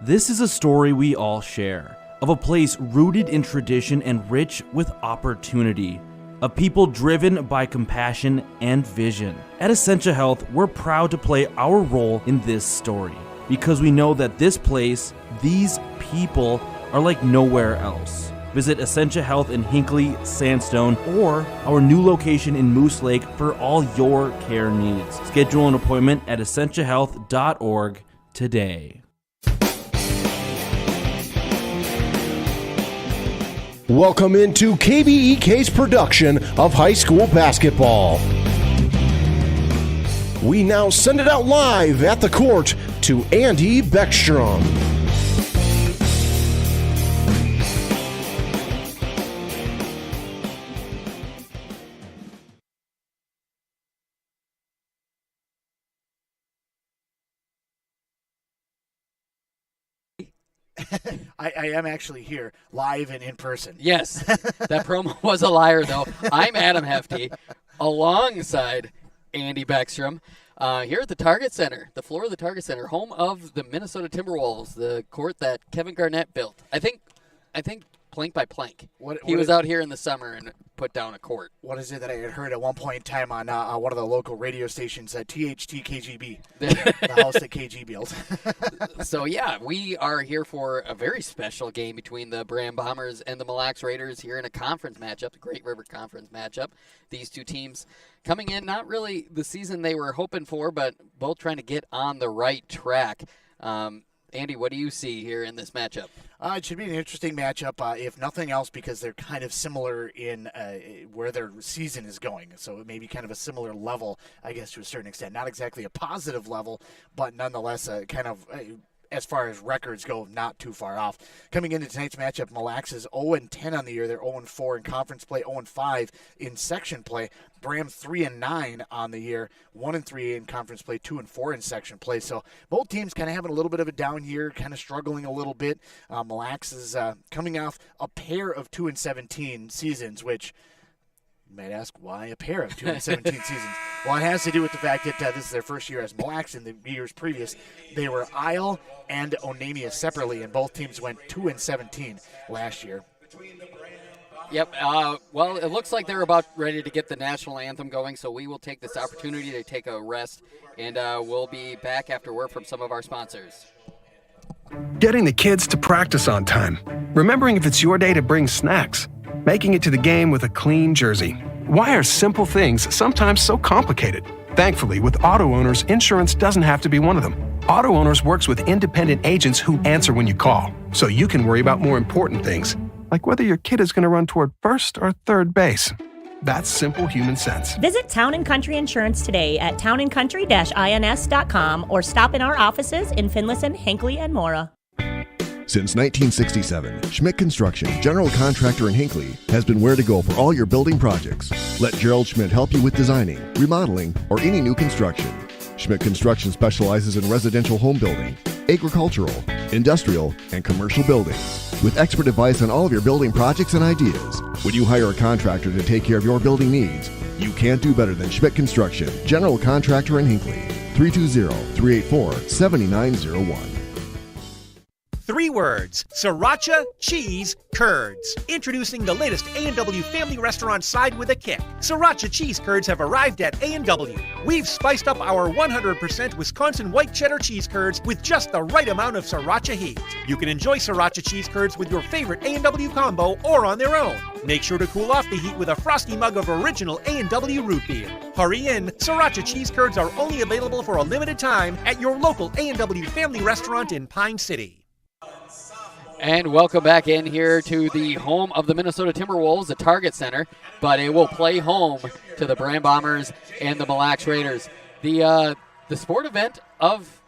This is a story we all share, of a place rooted in tradition and rich with opportunity, of people driven by compassion and vision. At Essentia Health, we're proud to play our role in this story, because we know that this place, these people, are like nowhere else. Visit Essentia Health in Hinckley, Sandstone, or our new location in Moose Lake for all your care needs. Schedule an appointment at essentiahealth.org today. Welcome into KBEK's production of high school basketball. We now send it out live at the court to Andy Beckstrom. I am actually here, live and in person. Yes, that promo was a liar, though. I'm Adam Hefty, alongside Andy Beckstrom, here at the Target Center, the floor of the Target Center, home of the Minnesota Timberwolves, the court that Kevin Garnett built. I think plank by plank. He was out here in the summer and put down a court. What is it that I had heard at one point in time on one of the local radio stations, THT KGB, the house that KG built. So, yeah, we are here for a very special game between the Braham Bombers and the Mille Raiders here in a conference matchup, the Great River Conference matchup. These two teams coming in, not really the season they were hoping for, but both trying to get on the right track. Andy, what do you see here in this matchup? It should be an interesting matchup, if nothing else, because they're kind of similar in where their season is going. So it may be kind of a similar level, I guess, to a certain extent. Not exactly a positive level, but nonetheless kind of, as far as records go, not too far off. Coming into tonight's matchup, Mille is 0-10 on the year. They're 0-4 in conference play, 0-5 in section play. Braham 3-9 on the year, 1-3 in conference play, 2-4 in section play. So both teams kind of having a little bit of a down year, kind of struggling a little bit. Mille is coming off a pair of 2-17 seasons, which you might ask, why a pair of 2-17 seasons? Well, it has to do with the fact that this is their first year as Mille. In the years previous, they were Isle and Onamia separately, and both teams went 2-17 last year. Yep. Well, it looks like they're about ready to get the national anthem going, so we will take this opportunity to take a rest, and we'll be back after word from some of our sponsors. Getting the kids to practice on time. Remembering if it's your day to bring snacks. Making it to the game with a clean jersey. Why are simple things sometimes so complicated? Thankfully, with auto owners, insurance doesn't have to be one of them. Auto Owners works with independent agents who answer when you call, so you can worry about more important things, like whether your kid is going to run toward first or third base. That's simple human sense. Visit Town & Country Insurance today at townandcountry-ins.com or stop in our offices in Finlayson, Hinckley, and Mora. Since 1967, Schmidt Construction, general contractor in Hinckley, has been where to go for all your building projects. Let Gerald Schmidt help you with designing, remodeling, or any new construction. Schmidt Construction specializes in residential home building, agricultural, industrial, and commercial buildings. With expert advice on all of your building projects and ideas, when you hire a contractor to take care of your building needs, you can't do better than Schmidt Construction, general contractor in Hinckley. 320-384-7901. 3 words: Sriracha Cheese Curds. Introducing the latest A&W family restaurant side with a kick. Sriracha Cheese Curds have arrived at A&W. We've spiced up our 100% Wisconsin white cheddar cheese curds with just the right amount of Sriracha heat. You can enjoy Sriracha Cheese Curds with your favorite A&W combo or on their own. Make sure to cool off the heat with a frosty mug of original A&W root beer. Hurry in, Sriracha Cheese Curds are only available for a limited time at your local A&W family restaurant in Pine City. And welcome back in here to the home of the Minnesota Timberwolves, the Target Center, but it will play home to the Braham Bombers and the Mille Raiders. The sport event of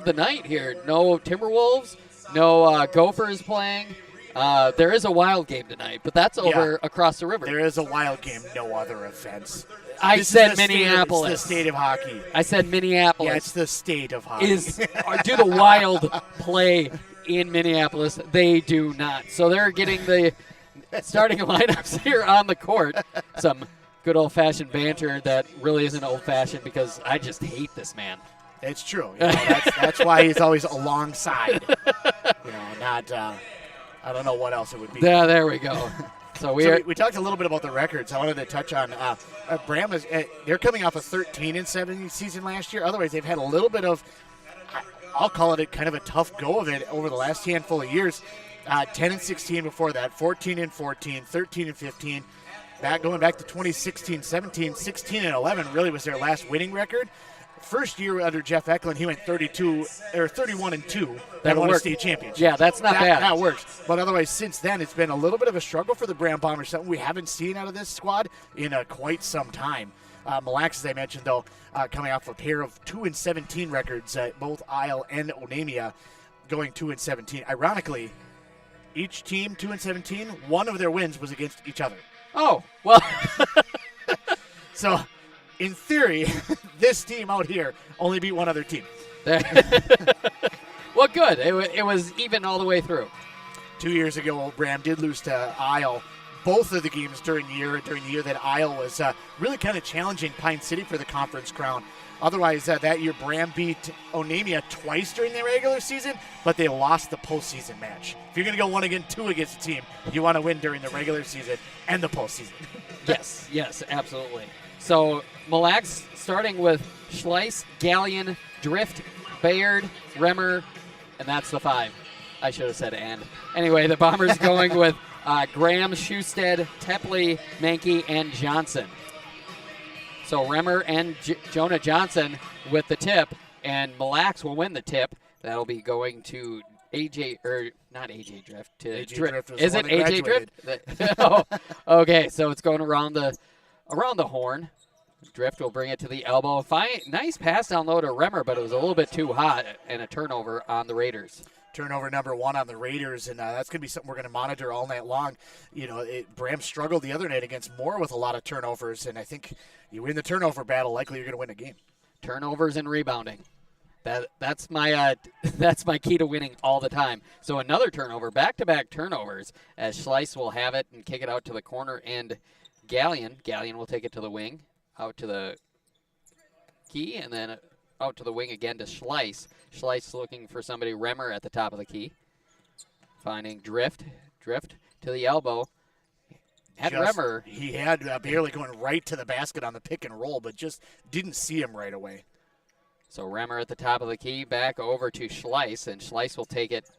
the night here. No Timberwolves, no Gophers playing. There is a Wild game tonight, but that's over across the river. There is a Wild game, no other events. I said Minneapolis. It's the state of hockey. I said Minneapolis. Yeah, it's the state of hockey. Do the Wild play in Minneapolis? They do not. So they're getting the starting lineups here on the court. Some good old-fashioned banter that really isn't old-fashioned because I just hate this man. It's true. That's why he's always alongside. Not I don't know what else it would be. Yeah, there we go. So we talked a little bit about the records. I wanted to touch on Braham. They're coming off a 13-7 season last year. Otherwise, they've had a little bit of, I'll call it kind of a tough go of it over the last handful of years. 10-16 before that, 14-14, 13-15. Going back to 2016-17, 16-11 really was their last winning record. First year under Jeff Eklund, he went 31-2. That won a state championship. Yeah, that's not bad. That works. But otherwise, since then, it's been a little bit of a struggle for the Braham Bombers, something we haven't seen out of this squad in quite some time. Mille, as I mentioned, though, coming off a pair of 2-17 records, both Isle and Onamia going 2-17. Ironically, each team 2-17, one of their wins was against each other. Oh, well. So, in theory, this team out here only beat one other team. Well, good. It was even all the way through. 2 years ago, Braham did lose to Isle. Both of the games during the year that Isle was really kind of challenging Pine City for the conference crown. Otherwise, that year, Braham beat Onamia twice during the regular season, but they lost the postseason match. If you're going to go 1-2 against a team, you want to win during the regular season and the postseason. Yes, absolutely. So, Mille starting with Schleiss, Gallion, Drift, Bayard, Remmer, and that's the 5. I should have said and. Anyway, the Bombers going with Graham, Schusted, Tepley, Mankey, and Johnson. So Remmer and Jonah Johnson with the tip, and Mille will win the tip. That'll be going to not AJ Drift. To AJ Drift. Was Is it AJ Drift? Oh, okay, so it's going around the horn. Drift will bring it to the elbow. Nice pass down low to Remmer, but it was a little bit too hot, and a turnover on the Raiders. Turnover number 1 on the Raiders, and that's going to be something we're going to monitor all night long. Braham struggled the other night against Moore with a lot of turnovers, and I think you win the turnover battle, likely you're going to win a game. Turnovers and rebounding. That's my key to winning all the time. So another turnover, back-to-back turnovers, as Schleiss will have it and kick it out to the corner, and Gallion will take it to the wing, out to the key, and then out to the wing again to Schleiss. Schleiss looking for somebody. Remmer at the top of the key. Finding Drift to the elbow. Remmer. He had barely going right to the basket on the pick and roll, but just didn't see him right away. So Remmer at the top of the key, back over to Schleiss, and Schleiss will take it,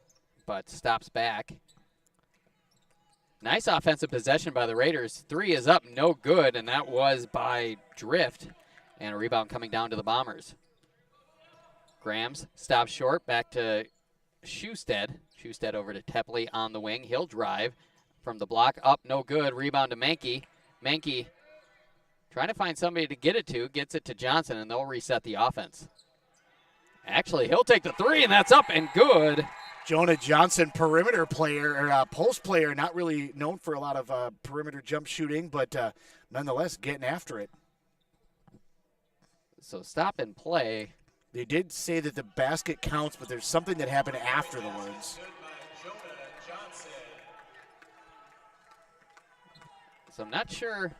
but stops back. Nice offensive possession by the Raiders. 3 is up, no good, and that was by Drift. And a rebound coming down to the Bombers. Grams stops short, back to Schusted. Schusted over to Tepley on the wing. He'll drive from the block, up, no good. Rebound to Mankey. Mankey trying to find somebody to get it to, gets it to Johnson, and they'll reset the offense. Actually, he'll take the 3, and that's up and good. Jonah Johnson, perimeter player, or post player, not really known for a lot of perimeter jump shooting, but nonetheless getting after it. So stop and play. They did say that the basket counts, but there's something that happened after the words. So I'm not sure.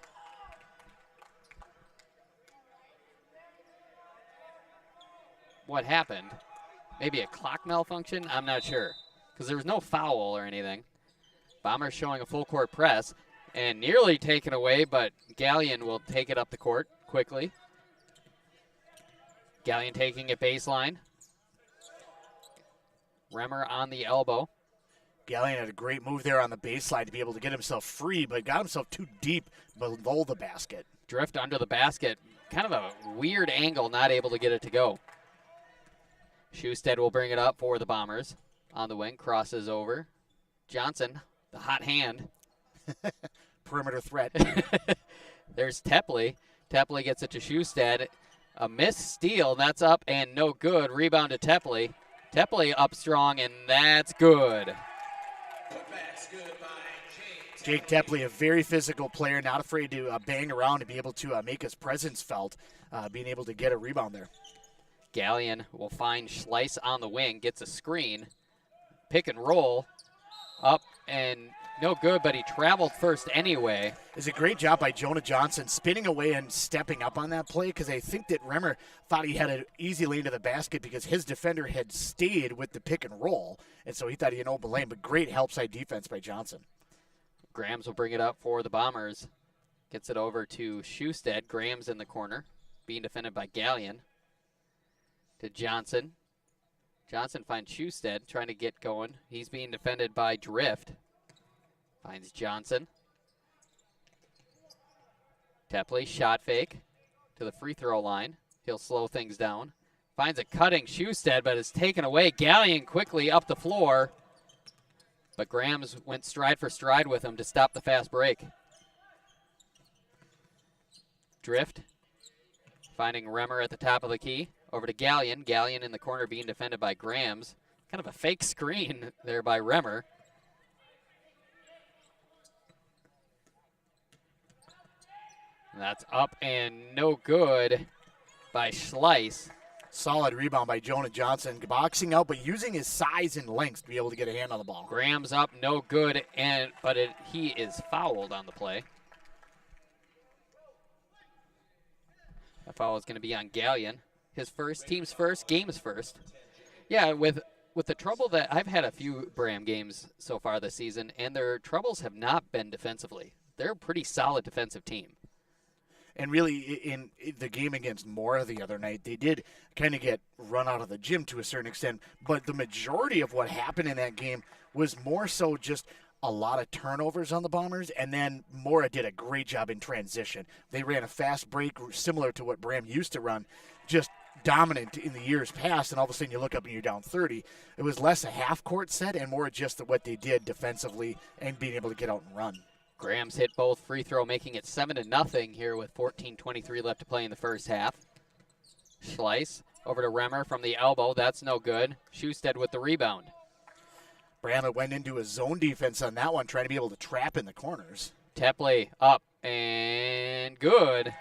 What happened. Maybe a clock malfunction? I'm not sure. Because there was no foul or anything. Bombers showing a full court press and nearly taken away, but Gallion will take it up the court quickly. Gallion taking it baseline. Remmer on the elbow. Gallion had a great move there on the baseline to be able to get himself free, but got himself too deep below the basket. Drift under the basket. Kind of a weird angle, not able to get it to go. Schusted will bring it up for the Bombers. On the wing, crosses over. Johnson, the hot hand. Perimeter threat. There's Tepley. Tepley gets it to Schusted. A missed steal, that's up and no good. Rebound to Tepley. Tepley up strong, and that's good. Jake Tepley, a very physical player, not afraid to bang around and be able to make his presence felt, being able to get a rebound there. Gallion will find Schleiss on the wing, gets a screen. Pick and roll. Up and no good, but he traveled first anyway. It's a great job by Jonah Johnson spinning away and stepping up on that play, because I think that Remmer thought he had an easy lane to the basket because his defender had stayed with the pick and roll, and so he thought he had an open lane, but great help side defense by Johnson. Grams will bring it up for the Bombers. Gets it over to Schusted. Graham's in the corner, being defended by Gallion. To Johnson. Johnson finds Schusted, trying to get going. He's being defended by Drift. Finds Johnson. Tepley, shot fake to the free throw line. He'll slow things down. Finds a cutting Schusted, but is taken away. Gallion quickly up the floor. But Grams went stride for stride with him to stop the fast break. Drift. Finding Remmer at the top of the key. Over to Gallion. Gallion in the corner being defended by Grams. Kind of a fake screen there by Remmer. That's up and no good by Schleiss. Solid rebound by Jonah Johnson, boxing out, but using his size and length to be able to get a hand on the ball. Graham's up, no good, but he is fouled on the play. That foul is going to be on Gallion. His first, team's first, game's first. Yeah, with the trouble that I've had a few Braham games so far this season, and their troubles have not been defensively. They're a pretty solid defensive team. And really, in the game against Mora the other night, they did kind of get run out of the gym to a certain extent. But the majority of what happened in that game was more so just a lot of turnovers on the Bombers. And then Mora did a great job in transition. They ran a fast break similar to what Braham used to run, just dominant in the years past. And all of a sudden you look up and you're down 30. It was less a half-court set and more just what they did defensively and being able to get out and run. Grams hit both free throw, making it 7-0 here with 14:23 left to play in the first half. Schleiss over to Remmer from the elbow. That's no good. Schusted with the rebound. Braham went into a zone defense on that one, trying to be able to trap in the corners. Tepley up and good.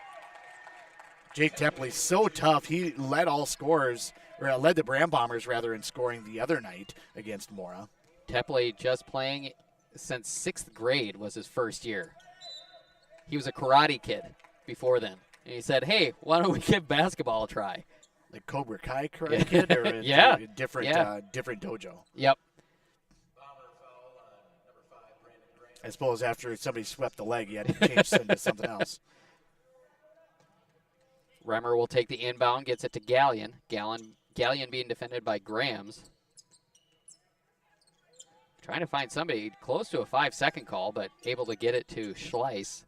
Jake Tepley's so tough. He led all scorers, or led the Braham Bombers rather, in scoring the other night against Mora. Tepley just playing since 6th grade was his first year. He was a karate kid before then. And he said, hey, why don't we give basketball a try? Like Cobra Kai karate kid? Or a different dojo? Yep. I suppose after somebody swept the leg, he had to change into something else. Remmer will take the inbound, gets it to Gallion. Gallion being defended by Grams. Trying to find somebody close to a 5-second call, but able to get it to Schleiss.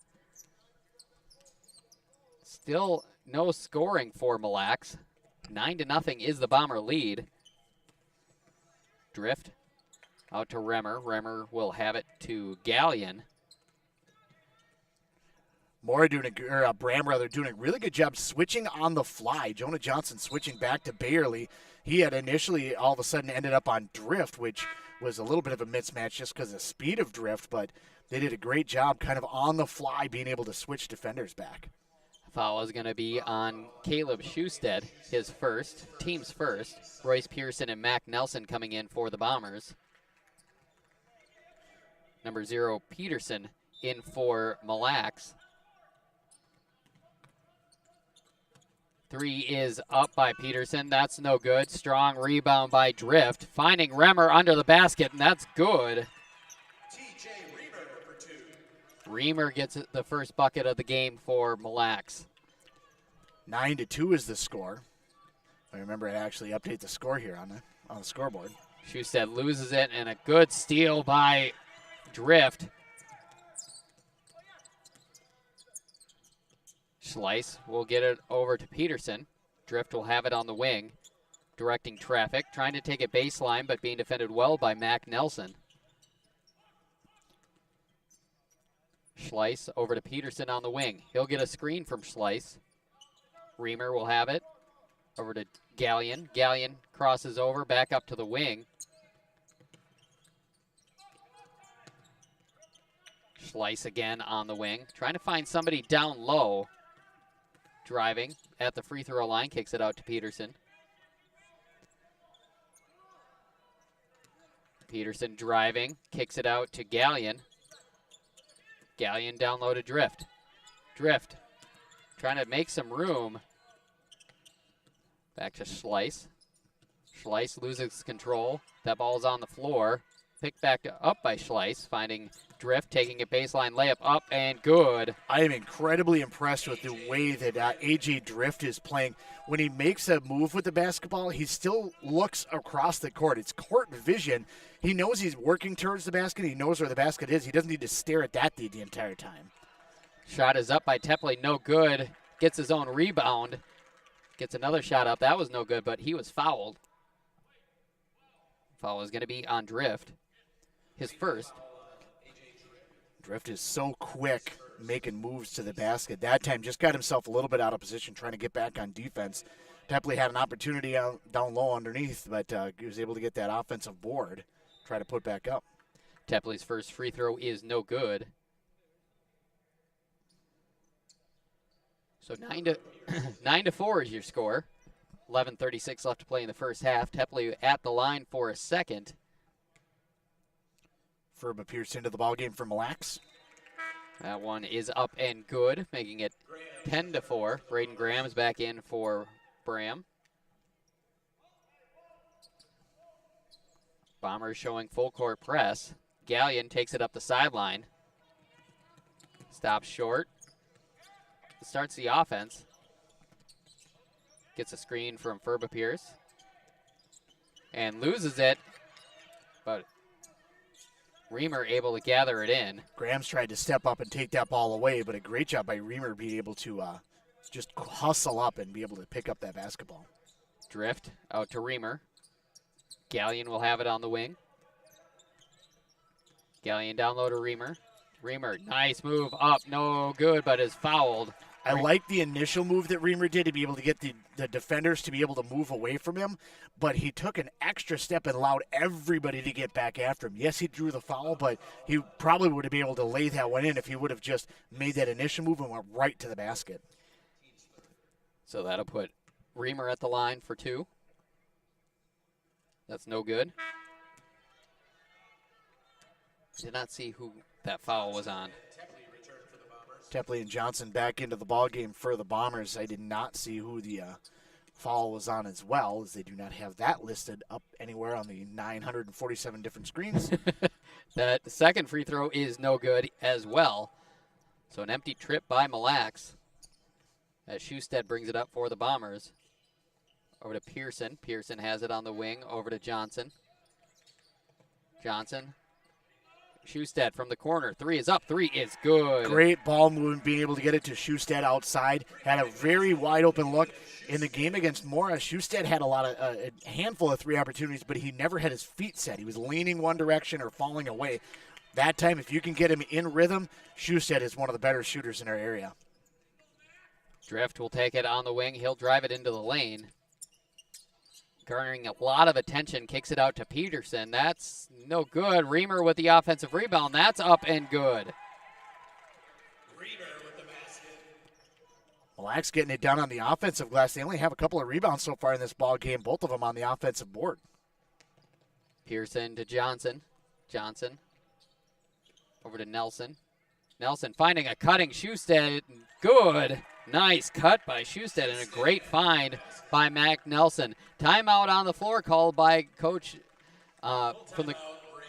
Still no scoring for Mille. 9-0 is the Bomber lead. Drift out to Remmer. Remmer will have it to Gallion. Bram doing a really good job switching on the fly. Jonah Johnson switching back to Bayerly. He had initially all of a sudden ended up on Drift, which was a little bit of a mismatch just because of the speed of Drift, but they did a great job kind of on the fly being able to switch defenders back. Foul is going to be on Caleb Schusted, his first, team's first. Royce Pearson and Mac Nelson coming in for the Bombers. Number 0, Peterson, in for Mille. 3 is up by Peterson. That's no good. Strong rebound by Drift. Finding Remmer under the basket, and that's good. Reamer gets the first bucket of the game for Mille. 9-2 is the score. I remember I actually update the score here on the scoreboard. Schusted loses it, and a good steal by Drift. Schleiss will get it over to Peterson. Drift will have it on the wing, directing traffic, trying to take it baseline, but being defended well by Mac Nelson. Schleiss over to Peterson on the wing. He'll get a screen from Schleiss. Reamer will have it over to Gallion. Gallion crosses over, back up to the wing. Schleiss again on the wing, trying to find somebody down low. Driving at the free throw line, kicks it out to Peterson. Peterson driving, kicks it out to Gallion. Gallion down low to Drift. Drift trying to make some room. Back to Schleiss. Schleiss loses control. That ball's on the floor. Picked back up by Schleiss, finding Drift, taking a baseline layup up and good. I am incredibly impressed with the way that A.J. Drift is playing. When he makes a move with the basketball, he still looks across the court. It's court vision. He knows he's working towards the basket. He knows where the basket is. He doesn't need to stare at that the entire time. Shot is up by Tepley, no good. Gets his own rebound. Gets another shot up. That was no good, but he was fouled. Foul is going to be on Drift. His first. Drift is so quick making moves to the basket. That time just got himself a little bit out of position trying to get back on defense. Tepley had an opportunity down low underneath, but he was able to get that offensive board, try to put back up. Tepley's first free throw is no good. So 9-4 is your score. 11:36 left to play in the first half. Tepley at the line for a second. Ferb appears into the ballgame for Mille Lacs. That one is up and good, making it 10-4. Braden Graham's back in for Braham. Bombers showing full court press. Gallion takes it up the sideline. Stops short. Starts the offense. Gets a screen from Ferb Pierce. And loses it. But Reamer able to gather it in. Graham's tried to step up and take that ball away, but a great job by Reamer being able to just hustle up and be able to pick up that basketball. Drift out to Reamer. Gallion will have it on the wing. Gallion down low to Reamer. Reamer, nice move up, no good, but is fouled. I like the initial move that Reamer did to be able to get the defenders to be able to move away from him, but he took an extra step and allowed everybody to get back after him. Yes, he drew the foul, but he probably would have been able to lay that one in if he would have just made that initial move and went right to the basket. So that'll put Reamer at the line for two. That's no good. Did not see who that foul was on. Tepley and Johnson back into the ballgame for the Bombers. I did not see who the foul was on as well, as they do not have that listed up anywhere on the 947 different screens. That second free throw is no good as well. So an empty trip by Mille Lacs as Schusted brings it up for the Bombers. Over to Pearson. Pearson has it on the wing. Over to Johnson. Johnson. Schusted from the corner. Three is up. Three is good. Great ball movement, being able to get it to Schusted outside. Had a very wide open look. In the game against Mora, Schusted had a handful of three opportunities, but he never had his feet set. He was leaning one direction or falling away. That time, if you can get him in rhythm, Schusted is one of the better shooters in our area. Drift will take it on the wing. He'll drive it into the lane. Garnering a lot of attention, kicks it out to Peterson. That's no good. Reamer with the offensive rebound. That's up and good. Mille Lacs getting it down on the offensive glass. They only have a couple of rebounds so far in this ball game, both of them on the offensive board. Pearson to Johnson. Johnson over to Nelson. Nelson finding a cutting Schusted. Good. Nice cut by Schusted and a great find by Mac Nelson. Timeout on the floor called by Coach from the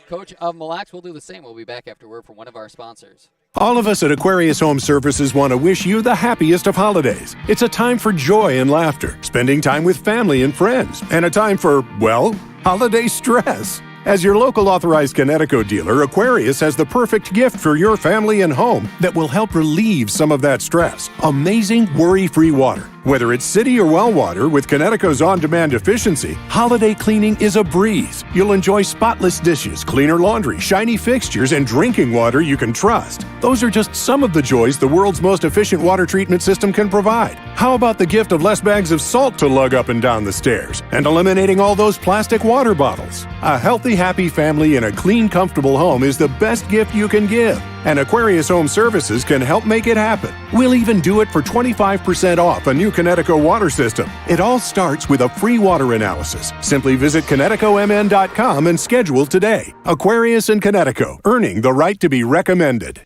coach of Mille Lacs. We'll do the same. We'll be back after word from one of our sponsors. All of us at Aquarius Home Services want to wish you the happiest of holidays. It's a time for joy and laughter, spending time with family and friends, and a time for, well, holiday stress. As your local authorized Connecticut dealer, Aquarius has the perfect gift for your family and home that will help relieve some of that stress. Amazing worry-free water. Whether it's city or well water, with Connecticut's on-demand efficiency, holiday cleaning is a breeze. You'll enjoy spotless dishes, cleaner laundry, shiny fixtures, and drinking water you can trust. Those are just some of the joys the world's most efficient water treatment system can provide. How about the gift of less bags of salt to lug up and down the stairs, and eliminating all those plastic water bottles? A healthy, happy family in a clean, comfortable home is the best gift you can give. And Aquarius Home Services can help make it happen. We'll even do it for 25% off a new Connecticut water system. It all starts with a free water analysis. Simply visit ConnecticutMN.com and schedule today. Aquarius in Connecticut, earning the right to be recommended.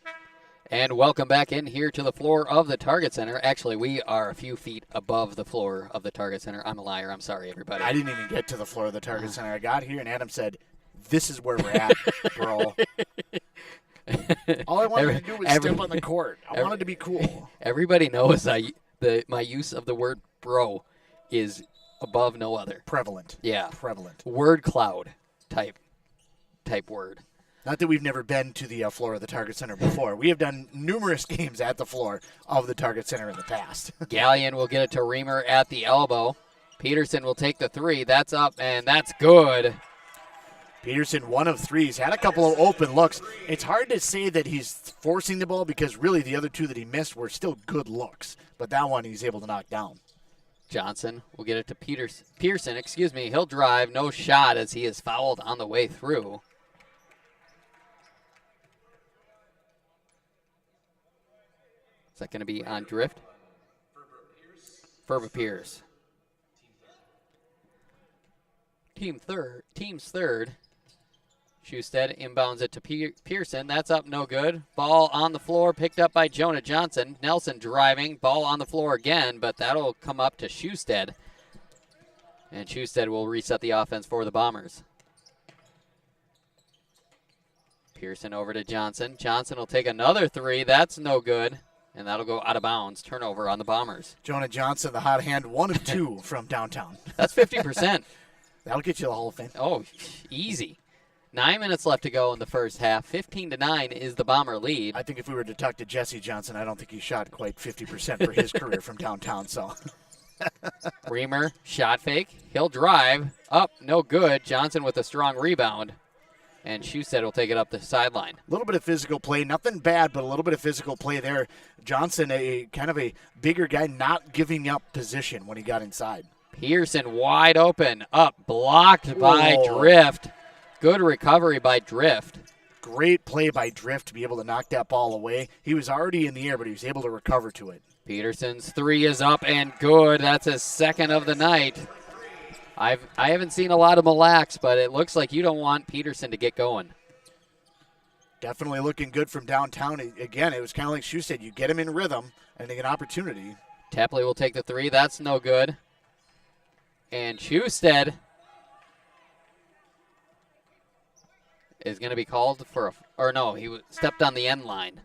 And welcome back in here to the floor of the Target Center. Actually, we are a few feet above the floor of the Target Center. I'm a liar. I'm sorry, everybody. I didn't even get to the floor of the Target Center. I got here, and Adam said, "This is where we're at, bro." All I wanted to do was step on the court. I wanted to be cool. Everybody knows my use of the word bro is above no other. Prevalent. Yeah. Prevalent. Word cloud type word. Not that we've never been to the floor of the Target Center before. We have done numerous games at the floor of the Target Center in the past. Gallion will get it to Reamer at the elbow. Peterson will take the three. That's up, and that's good. Peterson, 1 of 3. He's had a couple of open looks. It's hard to say that he's forcing the ball because really the other 2 that he missed were still good looks. But that one he's able to knock down. Johnson will get it to Pearson. He'll drive. No shot as he is fouled on the way through. Is that going to be on drift? Ferba Pierce. Team's third. Schusted inbounds it to Pearson. That's up, no good. Ball on the floor, picked up by Jonah Johnson. Nelson driving. Ball on the floor again, but that'll come up to Schusted. And Schusted will reset the offense for the Bombers. Pearson over to Johnson. Johnson will take another 3. That's no good. And that'll go out of bounds. Turnover on the Bombers. Jonah Johnson, the hot hand, 1 of 2 from downtown. That's 50%. That'll get you the Hall of Fame. Oh, easy. 9 minutes left to go in the first half. 15-9 is the Bomber lead. I think if we were to talk to Jesse Johnson, I don't think he shot quite 50% for his career from downtown. So, Reamer, shot fake. He'll drive. Up, no good. Johnson with a strong rebound. And Schusted will take it up the sideline. A little bit of physical play. Nothing bad, but a little bit of physical play there. Johnson, a kind of a bigger guy, not giving up position when he got inside. Pearson wide open. Up, blocked by Drift. Good recovery by Drift. Great play by Drift to be able to knock that ball away. He was already in the air, but he was able to recover to it. Peterson's 3 is up and good. That's his second of the night. I haven't seen a lot of Mille, but it looks like you don't want Peterson to get going. Definitely looking good from downtown. Again, it was kind of like Shu said, you get him in rhythm and they get an opportunity. Tapley will take the 3. That's no good. And Schusted is going to be called for he stepped on the end line.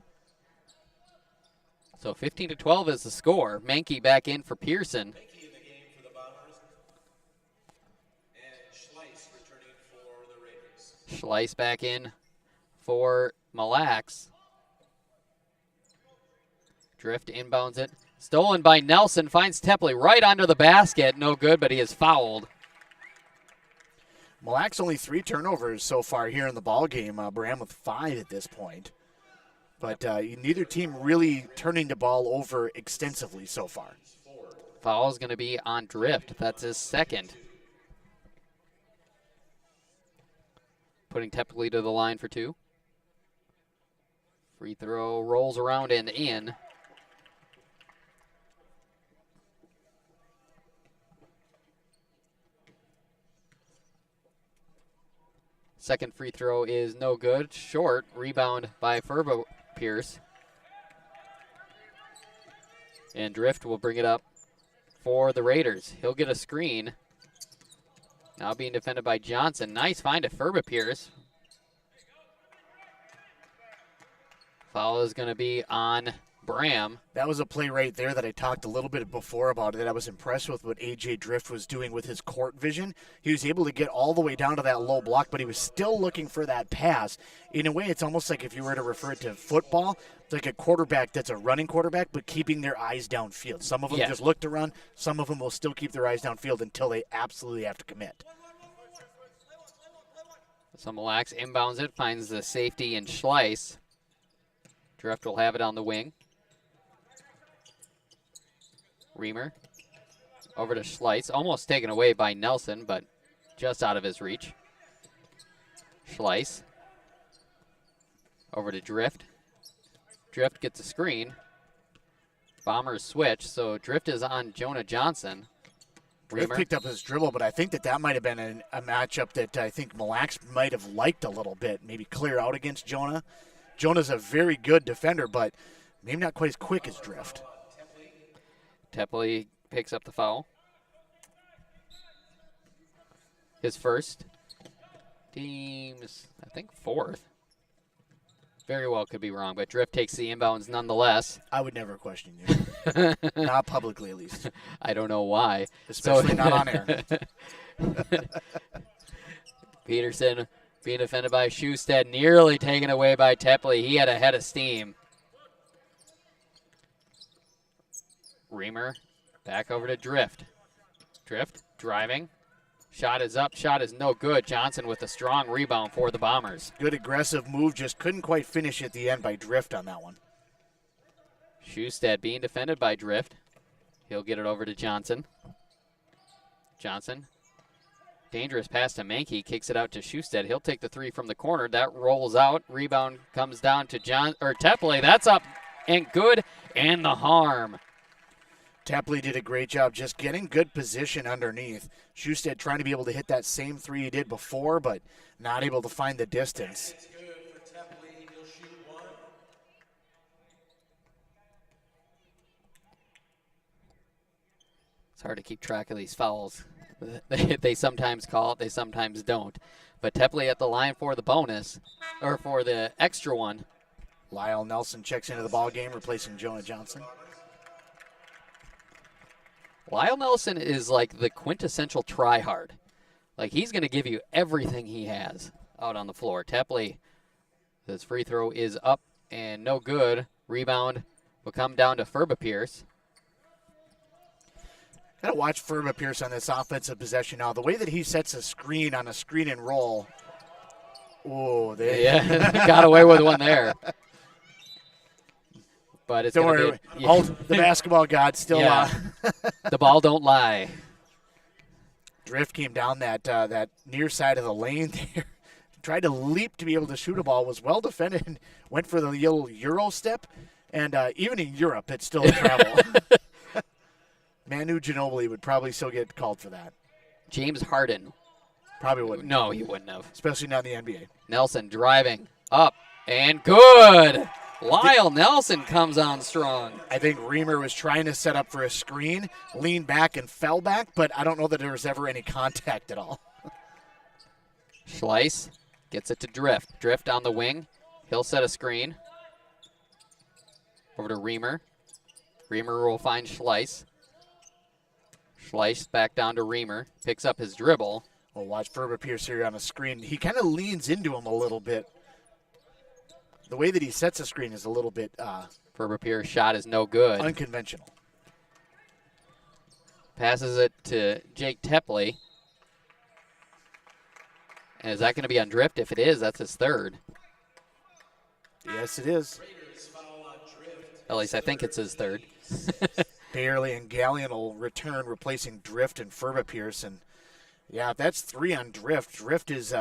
So 15-12 is the score. Mankey back in for Pearson. Schleiss back in for Mille. Drift inbounds it. Stolen by Nelson. Finds Tepley right under the basket. No good, but he is fouled. Mille's only 3 turnovers so far here in the ball game. Braham with 5 at this point. But neither team really turning the ball over extensively so far. Foul is going to be on Drift. That's his second. Putting Tepley to the line for 2. Free throw rolls around and in. Second free throw is no good. Short. Rebound by Ferba Pierce. And Drift will bring it up for the Raiders. He'll get a screen. Now being defended by Johnson. Nice find to Ferba Pierce. Foul is going to be on Braham. That was a play right there that I talked a little bit before about it. I was impressed with what A.J. Drift was doing with his court vision. He was able to get all the way down to that low block, but he was still looking for that pass. In a way, it's almost like if you were to refer it to football, it's like a quarterback that's a running quarterback, but keeping their eyes downfield. Some of them just look to run. Some of them will still keep their eyes downfield until they absolutely have to commit. So Mille inbounds it, finds the safety in Schleiss. Drift will have it on the wing. Reamer over to Schleiss, almost taken away by Nelson, but just out of his reach. Schleiss over to Drift. Drift gets a screen. Bombers switch, so Drift is on Jonah Johnson. Drift picked up his dribble, but I think that might have been a matchup that I think Mille might have liked a little bit. Maybe clear out against Jonah. Jonah's a very good defender, but maybe not quite as quick as Drift. Tepley picks up the foul. His first. Team's, I think, fourth. Very well could be wrong, but Drift takes the inbounds nonetheless. I would never question you. Not publicly, at least. I don't know why. Especially not on air. Peterson being defended by Schusted, nearly taken away by Tepley. He had a head of steam. Reamer back over to Drift. Drift driving. Shot is up. Shot is no good. Johnson with a strong rebound for the Bombers. Good aggressive move. Just couldn't quite finish at the end by Drift on that one. Schusted being defended by Drift. He'll get it over to Johnson. Johnson. Dangerous pass to Mankey. Kicks it out to Schusted. He'll take the three from the corner. That rolls out. Rebound comes down to Tepley. That's up and good. And the harm. Tepley did a great job just getting good position underneath. Schusted trying to be able to hit that same three he did before, but not able to find the distance. It's hard to keep track of these fouls. They sometimes call it, they sometimes don't. But Tepley at the line for the bonus, or for the extra one. Lyle Nelson checks into the ball game, replacing Jonah Johnson. Lyle Nelson is like the quintessential try-hard. Like, he's going to give you everything he has out on the floor. Tepley, his free throw is up and no good. Rebound will come down to Ferba Pierce. Got to watch Ferba Pierce on this offensive possession now. The way that he sets a screen on a screen and roll. Oh, yeah, got away with one there. But it's don't worry, the basketball god still. Yeah. The ball don't lie. Drift came down that near side of the lane there. Tried to leap to be able to shoot a ball. Was well defended. And went for the little Euro step. And even in Europe, it's still a travel. Manu Ginobili would probably still get called for that. James Harden. Probably wouldn't. No, he wouldn't have. Especially not in the NBA. Nelson driving up and good. Lyle Nelson comes on strong. I think Reamer was trying to set up for a screen, leaned back and fell back, but I don't know that there was ever any contact at all. Schleiss gets it to Drift. Drift on the wing. He'll set a screen. Over to Reamer. Reamer will find Schleiss. Schleiss back down to Reamer. Picks up his dribble. Well, watch Ferba Pierce here on the screen. He kind of leans into him a little bit. The way that he sets a screen is a little bit Ferba Pierce shot is no good. Unconventional. Passes it to Jake Tepley. And is that going to be on Drift? If it is, that's his third. Yes, it is. At least I think it's his third. Barely, and Gallion will return, replacing Drift and Ferba Pierce. And, yeah, if that's three on Drift. Drift is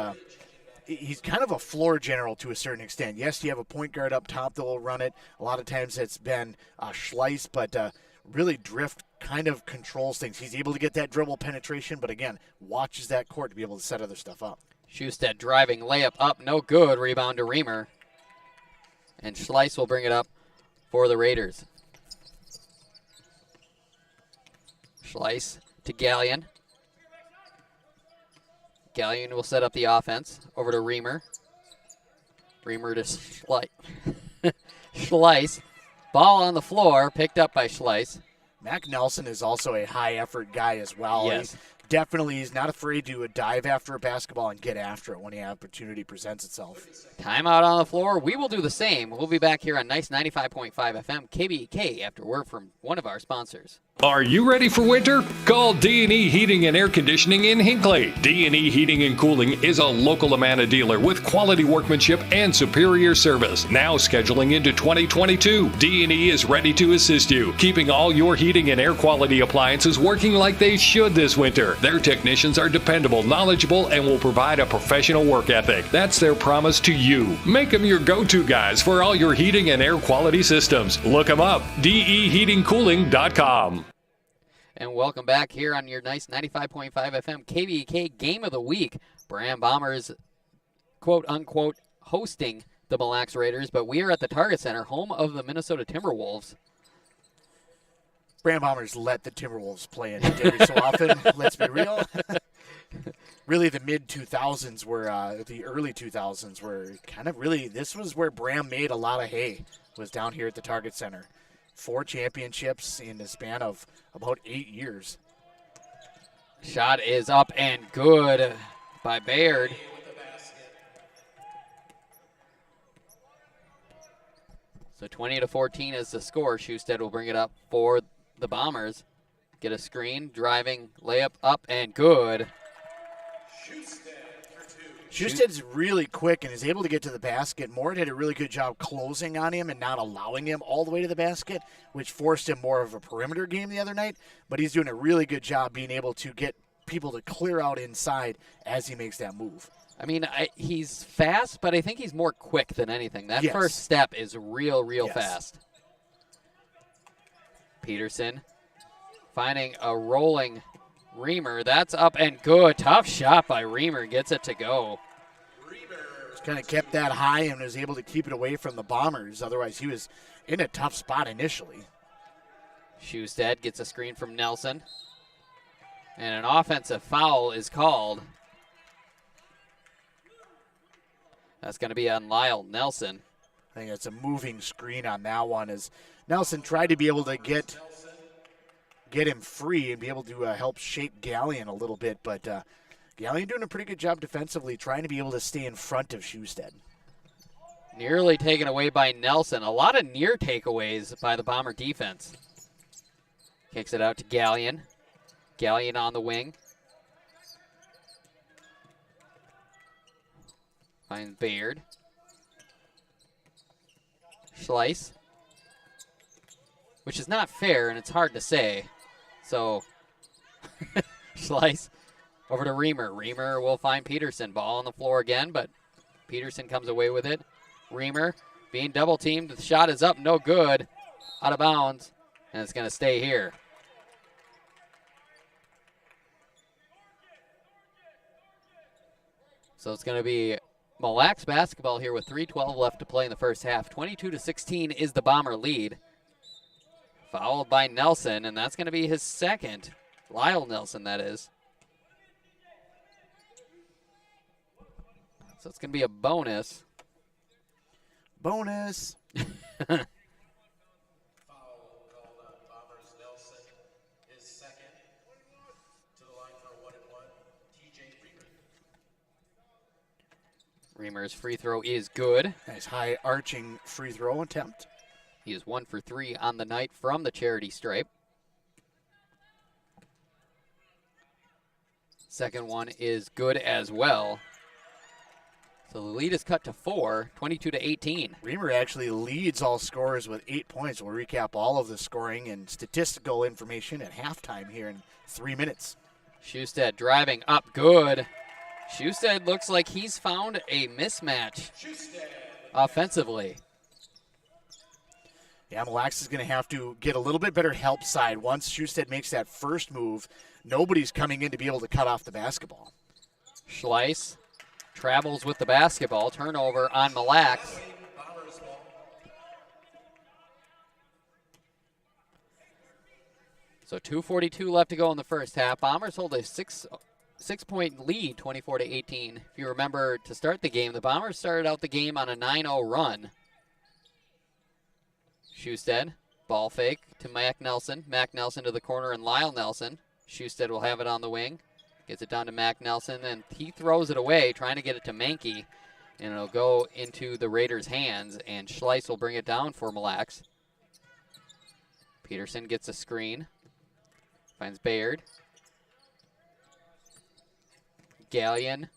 he's kind of a floor general to a certain extent. Yes, you have a point guard up top that will run it. A lot of times it's been Schleiss, but really Drift kind of controls things. He's able to get that dribble penetration, but again, watches that court to be able to set other stuff up. Schusted driving, layup up, no good. Rebound to Reamer. And Schleiss will bring it up for the Raiders. Schleiss to Gallion. Gallion will set up the offense. Over to Reamer. Reamer to Schleiss. Ball on the floor, picked up by Schleiss. Mac Nelson is also a high-effort guy as well. Yes. He's not afraid to dive after a basketball and get after it when the opportunity presents itself. Timeout on the floor. We will do the same. We'll be back here on Nice 95.5 FM KBK after word from one of our sponsors. Are you ready for winter? Call D&E Heating and Air Conditioning in Hinckley. D&E Heating and Cooling is a local Amana dealer with quality workmanship and superior service. Now scheduling into 2022, D&E is ready to assist you, keeping all your heating and air quality appliances working like they should this winter. Their technicians are dependable, knowledgeable, and will provide a professional work ethic. That's their promise to you. Make them your go-to guys for all your heating and air quality systems. Look them up, deheatingcooling.com. And welcome back here on your Nice 95.5 FM KBK Game of the Week. Braham Bombers, quote-unquote, hosting the Mille Lacs Raiders, but we are at the Target Center, home of the Minnesota Timberwolves. Braham Bombers let the Timberwolves play in it every so often. Let's be real. Really, the mid-2000s were, the early 2000s were kind of really, this was where Braham made a lot of hay, was down here at the Target Center. 4 championships in the span of about 8 years. Shot is up and good by Bayard. So 20-14 is the score. Schusted will bring it up for the Bombers. Get a screen, driving, layup up and good. Schusted's really quick and is able to get to the basket. Moore did a really good job closing on him and not allowing him all the way to the basket, which forced him more of a perimeter game the other night. But he's doing a really good job being able to get people to clear out inside as he makes that move. I mean, he's fast, but I think he's more quick than anything. That first step is real fast. Peterson finding a rolling Reamer. That's up and good. Tough shot by Reamer. Gets it to go. Just kind of kept that high and was able to keep it away from the Bombers. Otherwise, he was in a tough spot initially. Schusted gets a screen from Nelson. And an offensive foul is called. That's going to be on Lyle Nelson. I think it's a moving screen on that one as Nelson tried to be able to get him free and be able to help shape Gallion a little bit, but Gallion doing a pretty good job defensively, trying to be able to stay in front of Schusted. Nearly taken away by Nelson. A lot of near takeaways by the Bomber defense. Kicks it out to Gallion. Gallion on the wing. Finds Bayard. Schleiss. Which is not fair, and it's hard to say. So, Schleiss over to Reamer. Reamer will find Peterson. Ball on the floor again, but Peterson comes away with it. Reamer being double teamed. The shot is up, no good. Out of bounds, and it's going to stay here. So it's going to be Mille Lacs basketball here with 3:12 left to play in the first half. 22-16 is the Bomber lead. Fouled by Nelson, and that's going to be his second. Lyle Nelson, that is. So it's going to be a bonus. Bonus. Reamer's free throw is good. Nice high arching free throw attempt. He is 1 for 3 on the night from the charity stripe. Second one is good as well. So the lead is cut to 4, 22-18. Reamer actually leads all scorers with 8 points. We'll recap all of the scoring and statistical information at halftime here in 3 minutes. Schusted driving up good. Schusted looks like he's found a mismatch offensively. Yeah, Mille Lacs is going to have to get a little bit better help side. Once Schusted makes that first move, nobody's coming in to be able to cut off the basketball. Schleiss travels with the basketball. Turnover on Mille Lacs. So 2:42 left to go in the first half. Bombers hold a six-point lead, 24-18. If you remember, to start the game, the Bombers started out the game on a 9-0 run. Schusted, ball fake to Mac Nelson. Mac Nelson to the corner and Lyle Nelson. Schusted will have it on the wing. Gets it down to Mac Nelson, and he throws it away, trying to get it to Mankey. And it'll go into the Raiders' hands, and Schleiss will bring it down for Mille Lacs. Peterson gets a screen. Finds Bayard. Gallion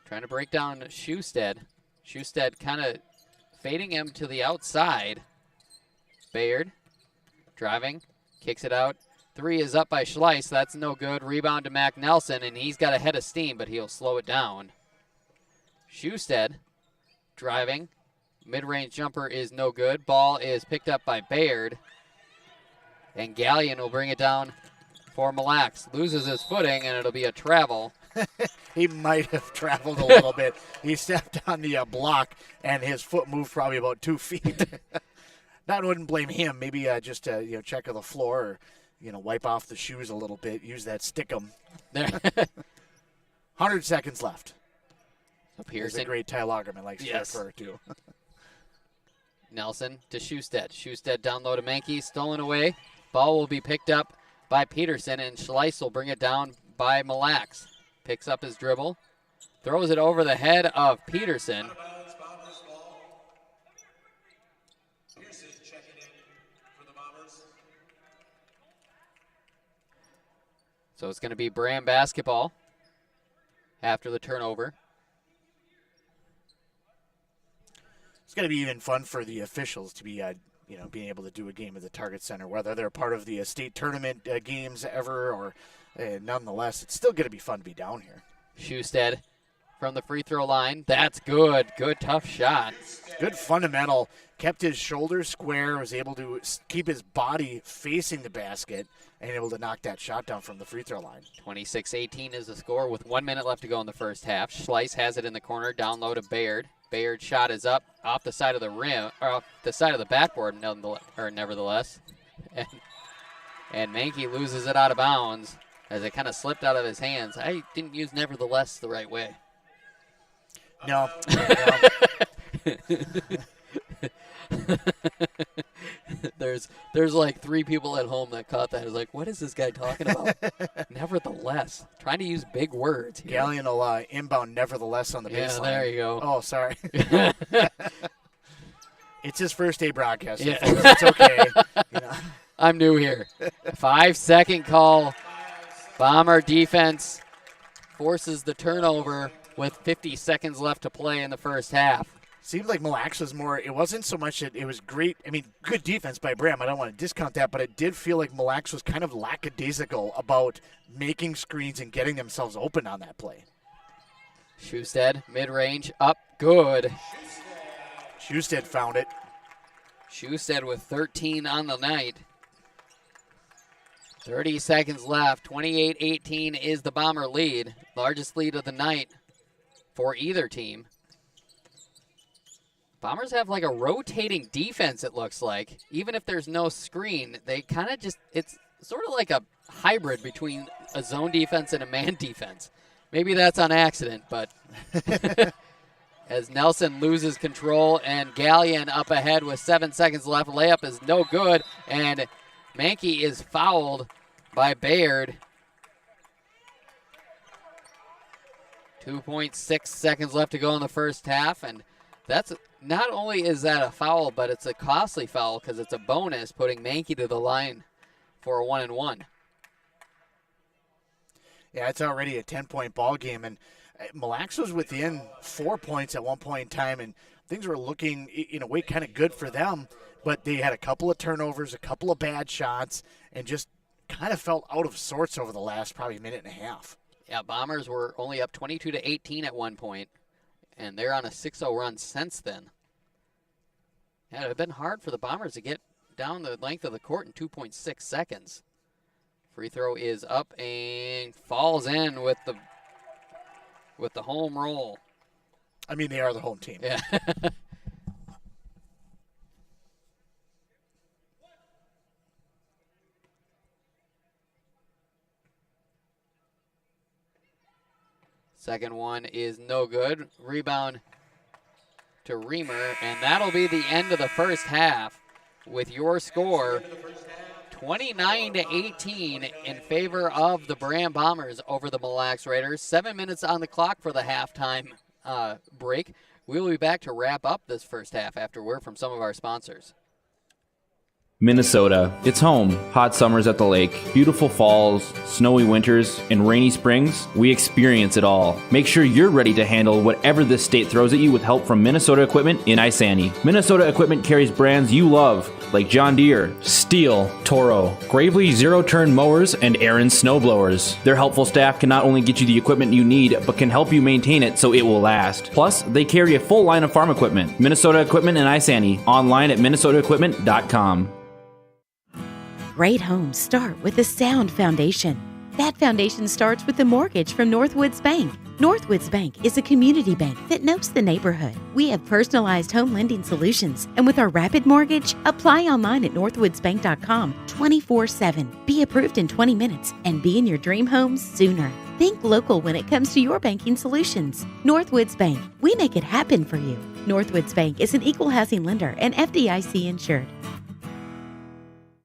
trying to break down Schusted. Schusted kind of fading him to the outside. Bayard driving, kicks it out. 3 is up by Schleiss. That's no good. Rebound to Mac Nelson, and he's got a head of steam, but he'll slow it down. Schusted driving. Mid-range jumper is no good. Ball is picked up by Bayard. And Gallion will bring it down for Mille Lacs. Loses his footing, and it'll be a travel. He might have traveled a little bit. He stepped on the block, and his foot moved probably about 2 feet. That wouldn't blame him. Maybe just check of the floor, or wipe off the shoes a little bit. Use that stickum. There. 100 seconds left. So Here's Pearson. a great Ty Lagerman likes Yes. to refer to. Nelson to Schusted. Schusted down low to Mankey. Stolen away. Ball will be picked up by Peterson, and Schleiss will bring it down by Mille. Picks up his dribble. Throws it over the head of Peterson. So it's going to be Braham basketball after the turnover. It's going to be even fun for the officials to be, being able to do a game at the Target Center, whether they're part of the state tournament games ever or nonetheless, it's still going to be fun to be down here. Schusted from the free throw line. That's good. Good, tough shot. Good fundamental. Kept his shoulders square, was able to keep his body facing the basket, and able to knock that shot down from the free throw line. 26-18 is the score with 1 minute left to go in the first half. Schleiss has it in the corner, down low to Bayard. Bayard's shot is up off the side of the rim, or off the side of the backboard, nevertheless. And Mankey loses it out of bounds as it kind of slipped out of his hands. I didn't use nevertheless the right way. No. There's like 3 people at home that caught that. I was like, what is this guy talking about? Nevertheless. Trying to use big words here. Gallion will inbound nevertheless on the baseline. Yeah, there you go. Oh, sorry. It's his first day broadcast. Yeah. It's okay. I'm new here. 5-second call. Bomber defense forces the turnover with 50 seconds left to play in the first half. Seemed like Mille was more, it wasn't so much that it was great. I mean, good defense by Braham. I don't want to discount that, but it did feel like Mille was kind of lackadaisical about making screens and getting themselves open on that play. Schusted, mid-range, up, good. Schusted found it. Schusted with 13 on the night. 30 seconds left. 28-18 is the Bomber lead. Largest lead of the night for either team. Bombers have like a rotating defense, it looks like. Even if there's no screen, they kind of just, it's sort of like a hybrid between a zone defense and a man defense. Maybe that's on accident, but as Nelson loses control and Gallion up ahead with 7 seconds left, layup is no good, and Mankey is fouled by Bayard. 2.6 seconds left to go in the first half, and that's not only is that a foul, but it's a costly foul because it's a bonus, putting Mankey to the line for a 1-and-1. Yeah, it's already a 10-point ball game, and Mille was within 4 points at one point in time, and things were looking, in a way, kind of good for them, but they had a couple of turnovers, a couple of bad shots, and just kind of felt out of sorts over the last probably minute and a half. Yeah, Bombers were only up 22-18 at one point, and they're on a 6-0 run since then. Yeah, it would have been hard for the Bombers to get down the length of the court in 2.6 seconds. Free throw is up and falls in with the home roll. I mean, they are the home team. Yeah. Second one is no good. Rebound to Reamer, and that'll be the end of the first half with your score 29-18 in favor of the Braham Bombers over the Mille Raiders. 7 minutes on the clock for the halftime break. We will be back to wrap up this first half after word from some of our sponsors. Minnesota. It's home. Hot summers at the lake, beautiful falls, snowy winters, and rainy springs. We experience it all. Make sure you're ready to handle whatever this state throws at you with help from Minnesota Equipment in Isani. Minnesota Equipment carries brands you love, like John Deere, Steel, Toro, Gravely zero-turn mowers, and Aaron snowblowers. Their helpful staff can not only get you the equipment you need, but can help you maintain it so it will last. Plus, they carry a full line of farm equipment. Minnesota Equipment in Isani. Online at minnesotaequipment.com. Great homes start with a sound foundation. That foundation starts with a mortgage from Northwoods Bank. Northwoods Bank is a community bank that knows the neighborhood. We have personalized home lending solutions, and with our rapid mortgage, apply online at northwoodsbank.com 24/7. Be approved in 20 minutes and be in your dream home sooner. Think local when it comes to your banking solutions. Northwoods Bank, we make it happen for you. Northwoods Bank is an equal housing lender and FDIC insured.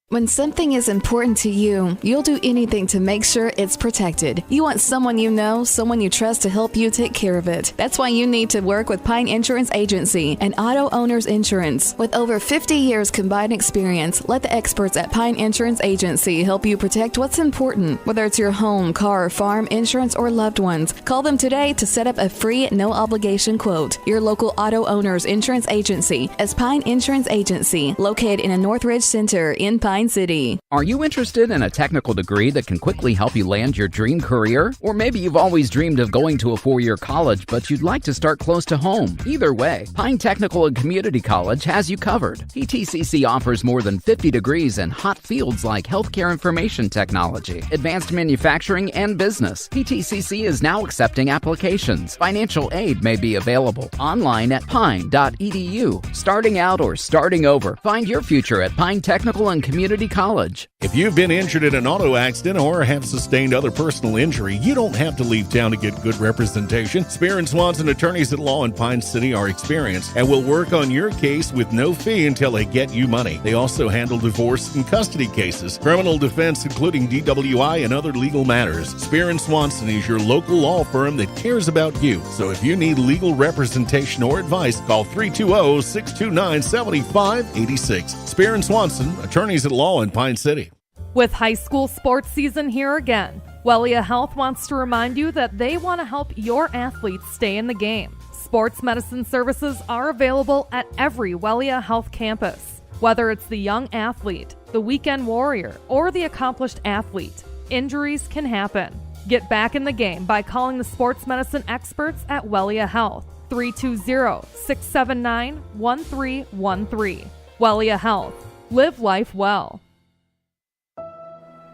When something is important to you, you'll do anything to make sure it's protected. You want someone you know, someone you trust to help you take care of it. That's why you need to work with Pine Insurance Agency and Auto Owners Insurance. With over 50 years combined experience, let the experts at Pine Insurance Agency help you protect what's important. Whether it's your home, car, farm, insurance, or loved ones, call them today to set up a free, no-obligation quote. Your local Auto Owners Insurance Agency is Pine Insurance Agency, located in a Northridge Center in Pine City. Are you interested in a technical degree that can quickly help you land your dream career? Or maybe you've always dreamed of going to a 4-year college, but you'd like to start close to home. Either way, Pine Technical and Community College has you covered. PTCC offers more than 50 degrees in hot fields like healthcare information technology, advanced manufacturing, and business. PTCC is now accepting applications. Financial aid may be available online at pine.edu. Starting out or starting over, find your future at Pine Technical and Community College. If you've been injured in an auto accident or have sustained other personal injury, you don't have to leave town to get good representation. Spear and Swanson attorneys at law in Pine City are experienced and will work on your case with no fee until they get you money. They also handle divorce and custody cases, criminal defense, including DWI and other legal matters. Spear and Swanson is your local law firm that cares about you. So if you need legal representation or advice, call 320-629-7586. Spear and Swanson, attorneys at law in Pine City. With high school sports season here again, Wellia Health wants to remind you that they want to help your athletes stay in the game. Sports medicine services are available at every Wellia Health campus. Whether it's the young athlete, the weekend warrior, or the accomplished athlete, injuries can happen. Get back in the game by calling the sports medicine experts at Wellia Health, 320-679-1313. Wellia Health. Live life well.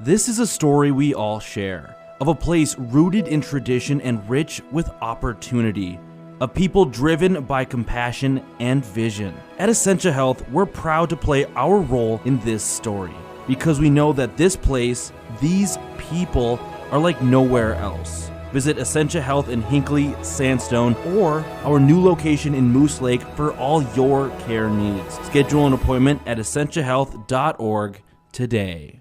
This is a story we all share, of a place rooted in tradition and rich with opportunity, of people driven by compassion and vision. At Essentia Health, we're proud to play our role in this story, because we know that this place, these people, are like nowhere else. Visit Essentia Health in Hinckley, Sandstone, or our new location in Moose Lake for all your care needs. Schedule an appointment at essentiahealth.org today.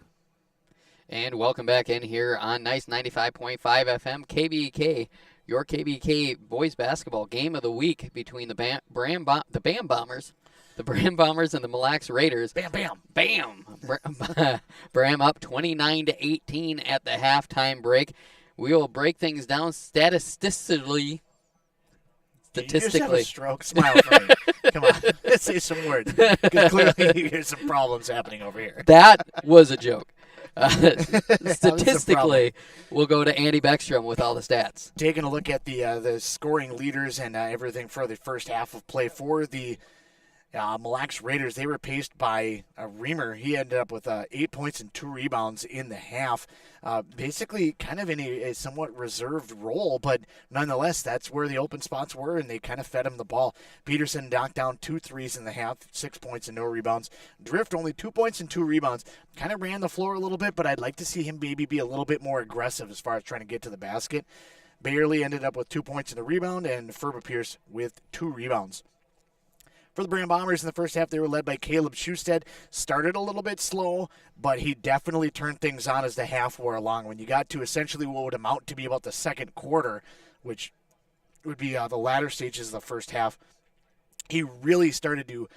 And welcome back in here on Nice 95.5 FM KBEK, your KBEK boys basketball game of the week between the Braham Bombers, and the Mille Raiders. Bam, bam, bam. Braham up 29-18 at the halftime break. We will break things down statistically. You just have a stroke. Smile for me. Come on, let's say some words. Because clearly there's some problems happening over here. That was a joke. Statistically, we'll go to Andy Beckstrom with all the stats. Taking a look at the scoring leaders and everything for the first half of play for the Mille Raiders, they were paced by Reamer. He ended up with 8 points and 2 rebounds in the half. Basically kind of in a somewhat reserved role, but nonetheless, that's where the open spots were, and they kind of fed him the ball. Peterson knocked down 2 threes in the half, 6 points and no rebounds. Drift only 2 points and 2 rebounds. Kind of ran the floor a little bit, but I'd like to see him maybe be a little bit more aggressive as far as trying to get to the basket. Bayerly ended up with 2 points and a rebound, and Ferba Pierce with 2 rebounds. For the Braham Bombers in the first half, they were led by Caleb Schusted. Started a little bit slow, but he definitely turned things on as the half wore along. When you got to essentially what would amount to be about the second quarter, which would be the latter stages of the first half, he really started to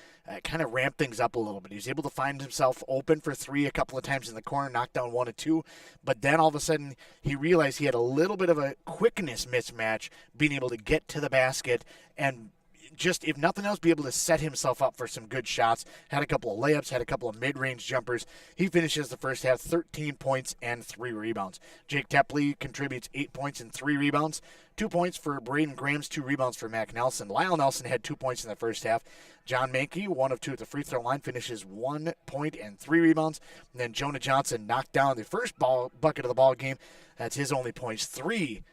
kind of ramp things up a little bit. He was able to find himself open for 3 a couple of times in the corner, knocked down 1 or 2, but then all of a sudden he realized he had a little bit of a quickness mismatch, being able to get to the basket and just, if nothing else, be able to set himself up for some good shots. Had a couple of layups, had a couple of mid-range jumpers. He finishes the first half 13 points and 3 rebounds. Jake Tepley contributes 8 points and 3 rebounds. 2 points for Braden Grams, 2 rebounds for Mac Nelson. Lyle Nelson had 2 points in the first half. John Mankey, 1 of 2 at the free throw line, finishes 1 point and 3 rebounds. And then Jonah Johnson knocked down the first bucket of the ball game. That's his only points, 3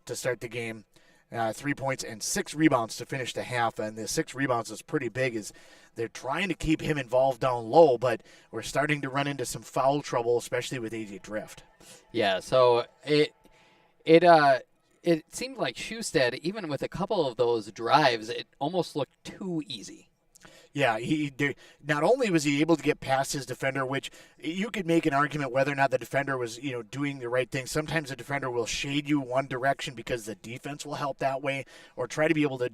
to start the game. 3 points and 6 rebounds to finish the half. And the 6 rebounds is pretty big as they're trying to keep him involved down low, but we're starting to run into some foul trouble, especially with AJ Drift. Yeah, so it seemed like Schusted, even with a couple of those drives, it almost looked too easy. Yeah, not only was he able to get past his defender, which you could make an argument whether or not the defender was, doing the right thing. Sometimes the defender will shade you one direction because the defense will help that way, or try to be able to,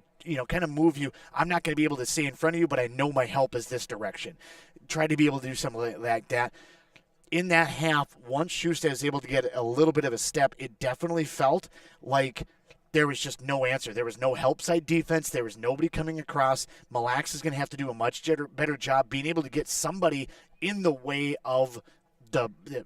kind of move you. I'm not going to be able to stay in front of you, but I know my help is this direction. Try to be able to do something like that. In that half, once Schusted is able to get a little bit of a step, it definitely felt like there was just no answer. There was no help side defense. There was nobody coming across. Mille Lacs is going to have to do a much better job being able to get somebody in the way of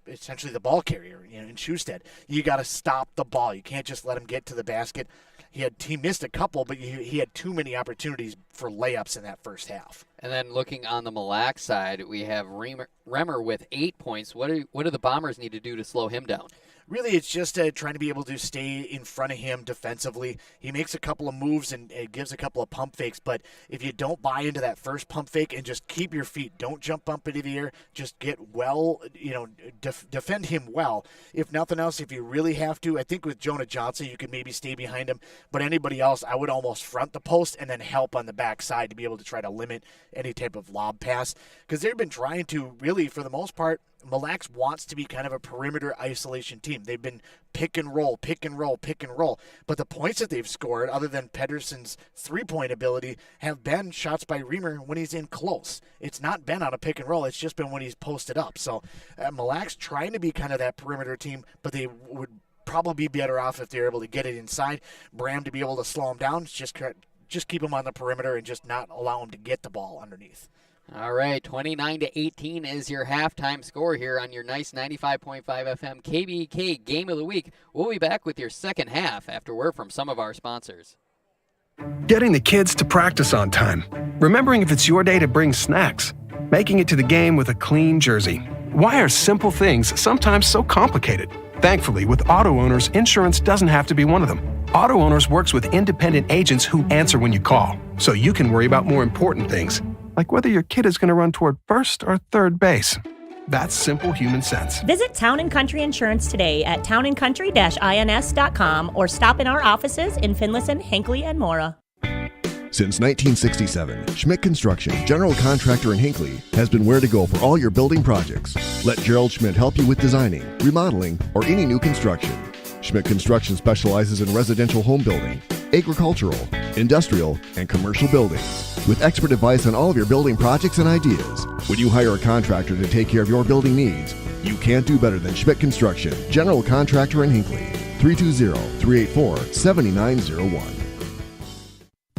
essentially the ball carrier, in Schusted. You got to stop the ball. You can't just let him get to the basket. He missed a couple, but he had too many opportunities for layups in that first half. And then looking on the Mille Lacs side, we have Remmer with 8 points. What do the Bombers need to do to slow him down? Really, it's just trying to be able to stay in front of him defensively. He makes a couple of moves and gives a couple of pump fakes, but if you don't buy into that first pump fake and just keep your feet, don't jump up into the air, just get defend him well. If nothing else, if you really have to, I think with Jonah Johnson, you could maybe stay behind him, but anybody else, I would almost front the post and then help on the backside to be able to try to limit any type of lob pass, because they've been trying to really, for the most part, Mille Lacs wants to be kind of a perimeter isolation team. They've been pick and roll. But the points that they've scored, other than Pedersen's three-point ability, have been shots by Remmer when he's in close. It's not been on a pick and roll. It's just been when he's posted up. So Mille Lacs trying to be kind of that perimeter team, but they would probably be better off if they're able to get it inside. Braham to be able to slow him down, just keep him on the perimeter and just not allow him to get the ball underneath. All right, 29-18 is your halftime score here on your nice 95.5 FM KBEK Game of the Week. We'll be back with your second half after word from some of our sponsors. Getting the kids to practice on time. Remembering if it's your day to bring snacks. Making it to the game with a clean jersey. Why are simple things sometimes so complicated? Thankfully, with auto owners, insurance doesn't have to be one of them. Auto Owners works with independent agents who answer when you call, so you can worry about more important things, like whether your kid is going to run toward first or third base. That's simple human sense. Visit Town & Country Insurance today at townandcountry-ins.com or stop in our offices in Finlayson, Hinckley, and Mora. Since 1967, Schmidt Construction, general contractor in Hinckley, has been where to go for all your building projects. Let Gerald Schmidt help you with designing, remodeling, or any new construction. Schmidt Construction specializes in residential home building, agricultural, industrial, and commercial buildings. With expert advice on all of your building projects and ideas, when you hire a contractor to take care of your building needs, you can't do better than Schmidt Construction, general contractor in Hinckley. 320-384-7901.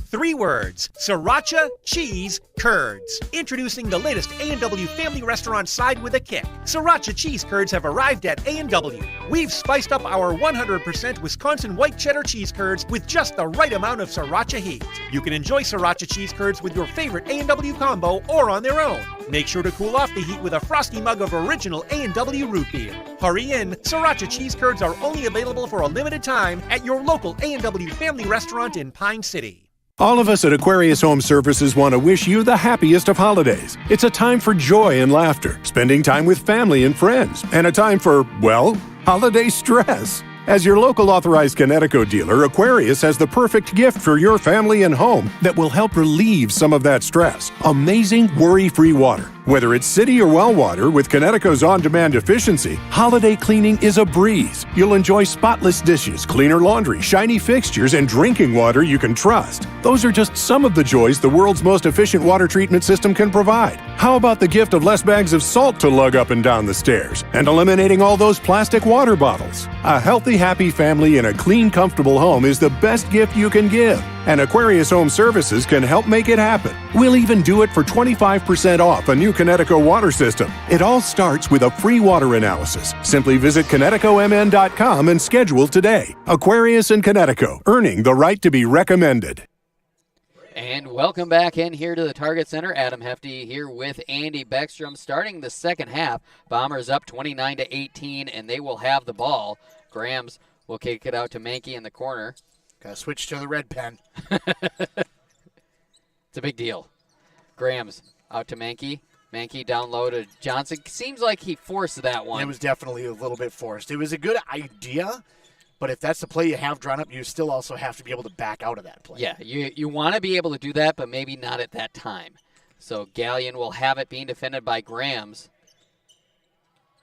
3 words: Sriracha Cheese Curds. Introducing the latest A&W family restaurant side with a kick. Sriracha Cheese Curds have arrived at A&W. We've spiced up our 100% Wisconsin white cheddar cheese curds with just the right amount of Sriracha heat. You can enjoy Sriracha Cheese Curds with your favorite A&W combo or on their own. Make sure to cool off the heat with a frosty mug of original A&W root beer. Hurry in, Sriracha Cheese Curds are only available for a limited time at your local A&W family restaurant in Pine City. All of us at Aquarius Home Services want to wish you the happiest of holidays. It's a time for joy and laughter, spending time with family and friends, and a time for, well, holiday stress. As your local authorized Connecticut dealer, Aquarius has the perfect gift for your family and home that will help relieve some of that stress. Amazing worry-free water. Whether it's city or well water, with Connecticut's on-demand efficiency, holiday cleaning is a breeze. You'll enjoy spotless dishes, cleaner laundry, shiny fixtures, and drinking water you can trust. Those are just some of the joys the world's most efficient water treatment system can provide. How about the gift of less bags of salt to lug up and down the stairs, and eliminating all those plastic water bottles? A healthy, happy family in a clean, comfortable home is the best gift you can give. And Aquarius Home Services can help make it happen. We'll even do it for 25% off a new Connecticut water system. It all starts with a free water analysis. Simply visit ConnecticutMN.com and schedule today. Aquarius and Connecticut, earning the right to be recommended. And welcome back in here to the Target Center. Adam Hefty here with Andy Beckstrom. Starting the second half, Bombers up 29-18, and they will have the ball. Grams will kick it out to Mankey in the corner. Got to switch to the red pen. It's a big deal. Grams out to Mankey. Mankey down low to Johnson. Seems like he forced that one. It was definitely a little bit forced. It was a good idea, but if that's the play you have drawn up, you still also have to be able to back out of that play. Yeah, you want to be able to do that, but maybe not at that time. So Gallion will have it being defended by Grams.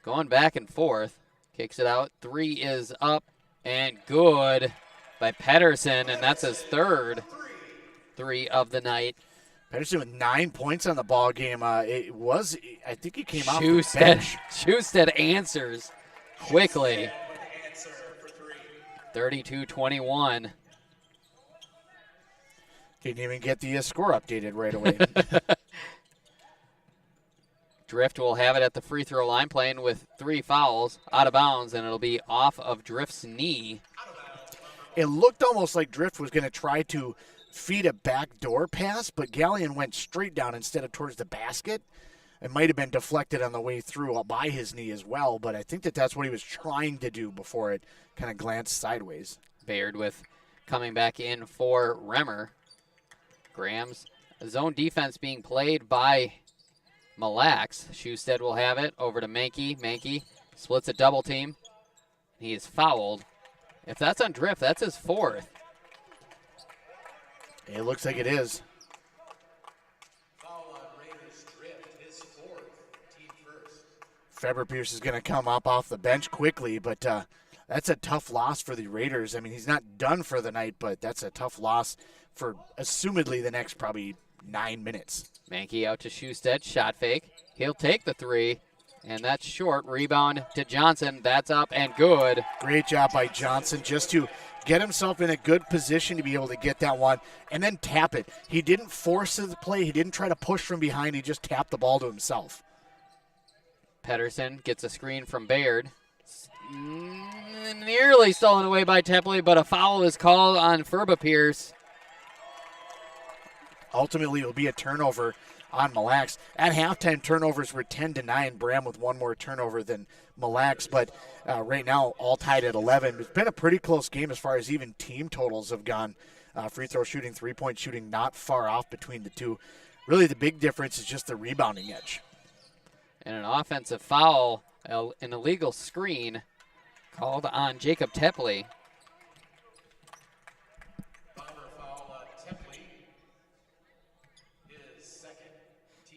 Going back and forth. Kicks it out. 3 is up and good by Pedersen, and that's his third 3 of the night. Pedersen with 9 points on the ball game. I think he came off the bench. Schusted answers quickly. 32-21. Didn't even get the score updated right away. Drift will have it at the free throw line, playing with 3 fouls, out of bounds, and it'll be off of Drift's knee. It looked almost like Drift was going to try to feed a backdoor pass, but Gallion went straight down instead of towards the basket. It might have been deflected on the way through by his knee as well, but I think that's what he was trying to do before it kind of glanced sideways. Baird with coming back in for Remmer. Grams, zone defense being played by Mille. Schusted will have it over to Mankey. Mankey splits a double team. He is fouled. If that's on Drift, that's his 4th. It looks like it is. Faber Pierce is going to come up off the bench quickly, but that's a tough loss for the Raiders. I mean, he's not done for the night, but that's a tough loss for assumedly the next probably 9 minutes. Mankey out to Schusted, shot fake. He'll take the 3, and that's short. Rebound to Johnson. That's up and good. Great job by Johnson just to get himself in a good position to be able to get that one and then tap it. He didn't force the play. He didn't try to push from behind. He just tapped the ball to himself. Pedersen gets a screen from Baird. Nearly stolen away by Tepley, but a foul is called on Faber Pierce. Ultimately, it will be a turnover on Mille. At halftime, turnovers were 10-9. Braham with one more turnover than Mille, but right now, all tied at 11. It's been a pretty close game as far as even team totals have gone. Free throw shooting, three-point shooting, not far off between the two. Really, the big difference is just the rebounding edge. And an offensive foul, an illegal screen called on Jacob Tepley.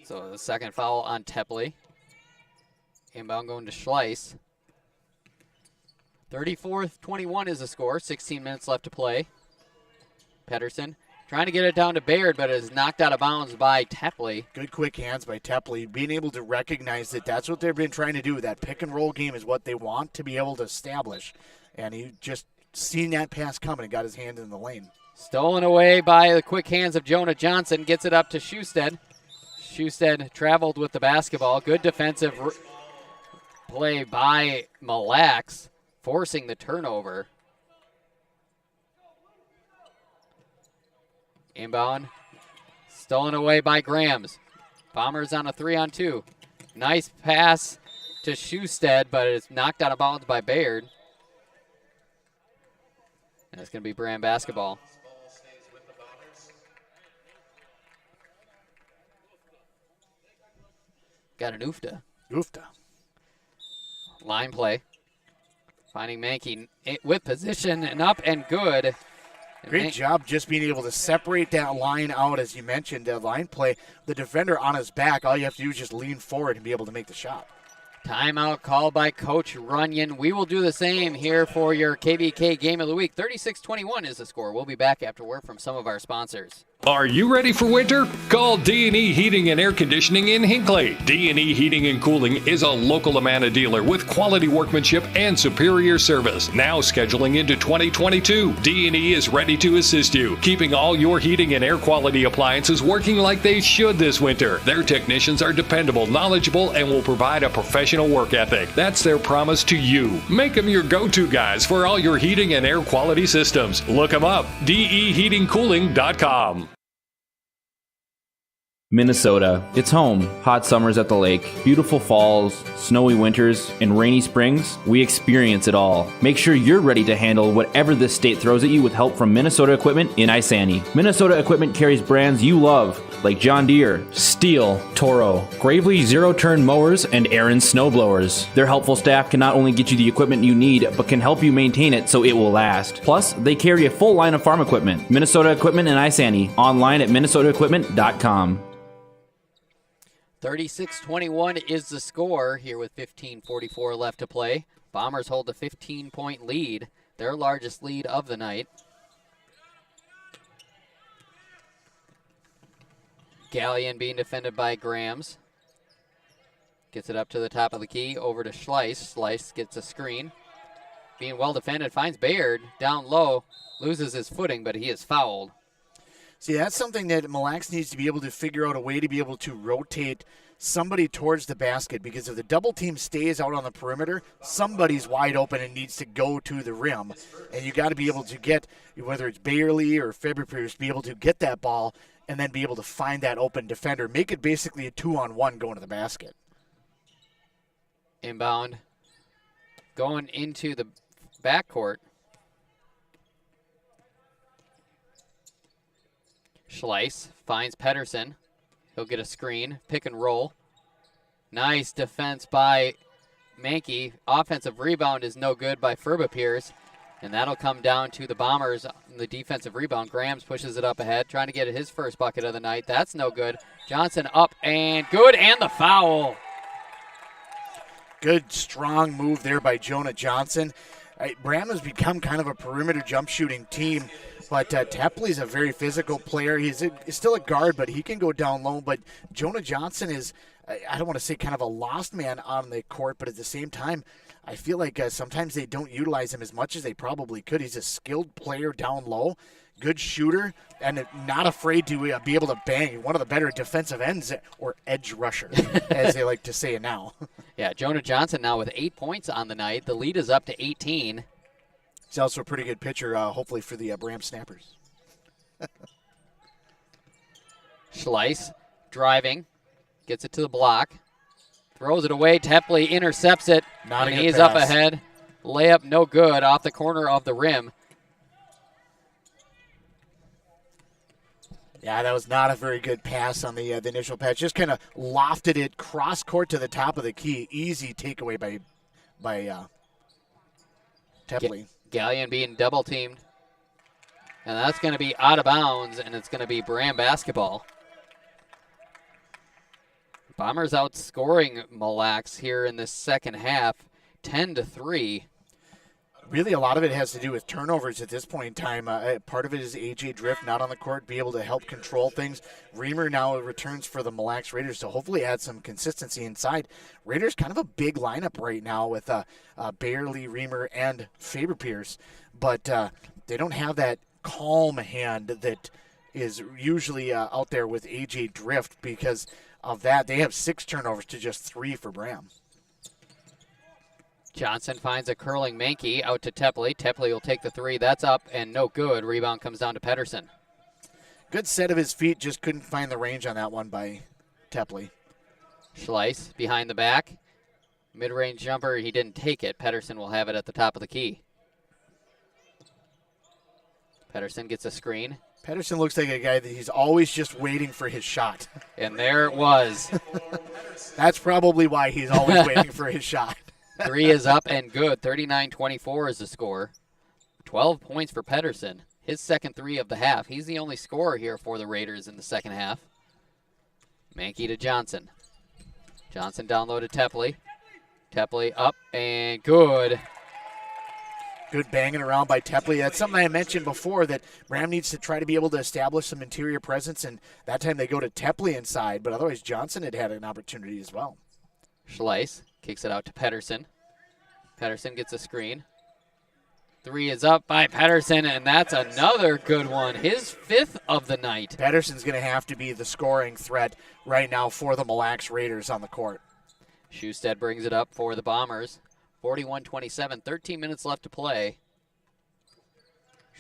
So the second foul on Tepley. Inbound going to Schleiss. 34-21 is the score. 16 minutes left to play. Pedersen trying to get it down to Baird, but it is knocked out of bounds by Tepley. Good quick hands by Tepley, being able to recognize that that's what they've been trying to do. That pick and roll game is what they want to be able to establish. And he just seen that pass coming and got his hand in the lane. Stolen away by the quick hands of Jonah Johnson. Gets it up to Schusted. Schusted traveled with the basketball. Good defensive play by Mille, forcing the turnover. Inbound. Stolen away by Grams. Bombers on a 3-on-2. Nice pass to Schusted, but it's knocked out of bounds by Baird. And it's going to be Braham basketball. Got an oofta. Oofta. Line play. Finding Mankey with position and up and good. Great job just being able to separate that line out, as you mentioned, that line play. The defender on his back, all you have to do is just lean forward and be able to make the shot. Timeout called by Coach Runyon. We will do the same here for your KBK Game of the Week. 36-21 is the score. We'll be back after word from some of our sponsors. Are you ready for winter? Call D&E Heating and Air Conditioning in Hinckley. D&E Heating and Cooling is a local Amana dealer with quality workmanship and superior service. Now scheduling into 2022, D&E is ready to assist you, keeping all your heating and air quality appliances working like they should this winter. Their technicians are dependable, knowledgeable, and will provide a professional work ethic. That's their promise to you. Make them your go-to guys for all your heating and air quality systems. Look them up, deheatingcooling.com. Minnesota. It's home. Hot summers at the lake, beautiful falls, snowy winters, and rainy springs. We experience it all. Make sure you're ready to handle whatever this state throws at you with help from Minnesota Equipment in Isani. Minnesota Equipment carries brands you love, like John Deere, Steel, Toro, Gravely zero-turn mowers, and Aaron snowblowers. Their helpful staff can not only get you the equipment you need, but can help you maintain it so it will last. Plus, they carry a full line of farm equipment. Minnesota Equipment in Isani. Online at minnesotaequipment.com. 36-21 is the score here with 15:44 left to play. Bombers hold a 15-point lead, their largest lead of the night. Gallion being defended by Grams. Gets it up to the top of the key, over to Schleiss. Schleiss gets a screen. Being well defended, finds Bayard down low, loses his footing, but he is fouled. See, that's something that Mille Lacs needs to be able to figure out a way to be able to rotate somebody towards the basket, because if the double team stays out on the perimeter, somebody's wide open and needs to go to the rim. And you got to be able to get, whether it's Bayerly or February, be able to get that ball and then be able to find that open defender. Make it basically a 2-on-1 going to the basket. Inbound. Going into the backcourt. Schleiss finds Pedersen. He'll get a screen, pick and roll. Nice defense by Mankey. Offensive rebound is no good by Furbapiers, and that'll come down to the Bombers in the defensive rebound. Grams pushes it up ahead, trying to get his first bucket of the night. That's no good. Johnson up and good, and the foul. Good, strong move there by Jonah Johnson. Braham has become kind of a perimeter jump shooting team, but Tepley's a very physical player. He's still a guard, but he can go down low. But Jonah Johnson is, I don't want to say kind of a lost man on the court, but at the same time, I feel like sometimes they don't utilize him as much as they probably could. He's a skilled player down low, good shooter, and not afraid to be able to bang. One of the better defensive ends, or edge rusher, as they like to say it now. Yeah, Jonah Johnson now with 8 points on the night. The lead is up to 18. He's also a pretty good pitcher, hopefully, for the Braham Snappers. Schleiss driving, gets it to the block, throws it away. Tepley intercepts it, Not and a good he's pass. up ahead. Layup no good off the corner of the rim. Yeah, that was not a very good pass on the initial pass. Just kind of lofted it cross court to the top of the key. Easy takeaway by Tepley. Gallion being double teamed. And that's going to be out of bounds, and it's going to be Braham basketball. Bombers outscoring Mille Lacs here in this second half, 10-3. Really, a lot of it has to do with turnovers at this point in time. Part of it is A.J. Drift not on the court, be able to help control things. Reamer now returns for the Mille Lacs Raiders, so hopefully add some consistency inside. Raiders kind of a big lineup right now with Bayerly, Reamer, and Faber-Pierce, but they don't have that calm hand that is usually out there with A.J. Drift. Because of that, they have 6 turnovers to just 3 for Braham. Johnson finds a curling Mankey out to Tepley. Tepley will take the three. That's up and no good. Rebound comes down to Pedersen. Good set of his feet. Just couldn't find the range on that one by Tepley. Schleiss behind the back. Mid-range jumper. He didn't take it. Pedersen will have it at the top of the key. Pedersen gets a screen. Pedersen looks like a guy that he's always just waiting for his shot. And there it was. That's probably why he's always waiting for his shot. Three is up and good. 39-24 is the score. 12 points for Pedersen. His second three of the half. He's the only scorer here for the Raiders in the second half. Mankey to Johnson. Johnson down low to Tepley. Tepley up and good. Good banging around by Tepley. That's something I mentioned before, that Braham needs to try to be able to establish some interior presence, and that time they go to Tepley inside, but otherwise Johnson had an opportunity as well. Schleiss kicks it out to Pedersen. Pedersen gets a screen. 3 is up by Pedersen, and that's another good one. His 5th of the night. Pedersen's going to have to be the scoring threat right now for the Mille Lacs Raiders on the court. Schusted brings it up for the Bombers. 41-27, 13 minutes left to play.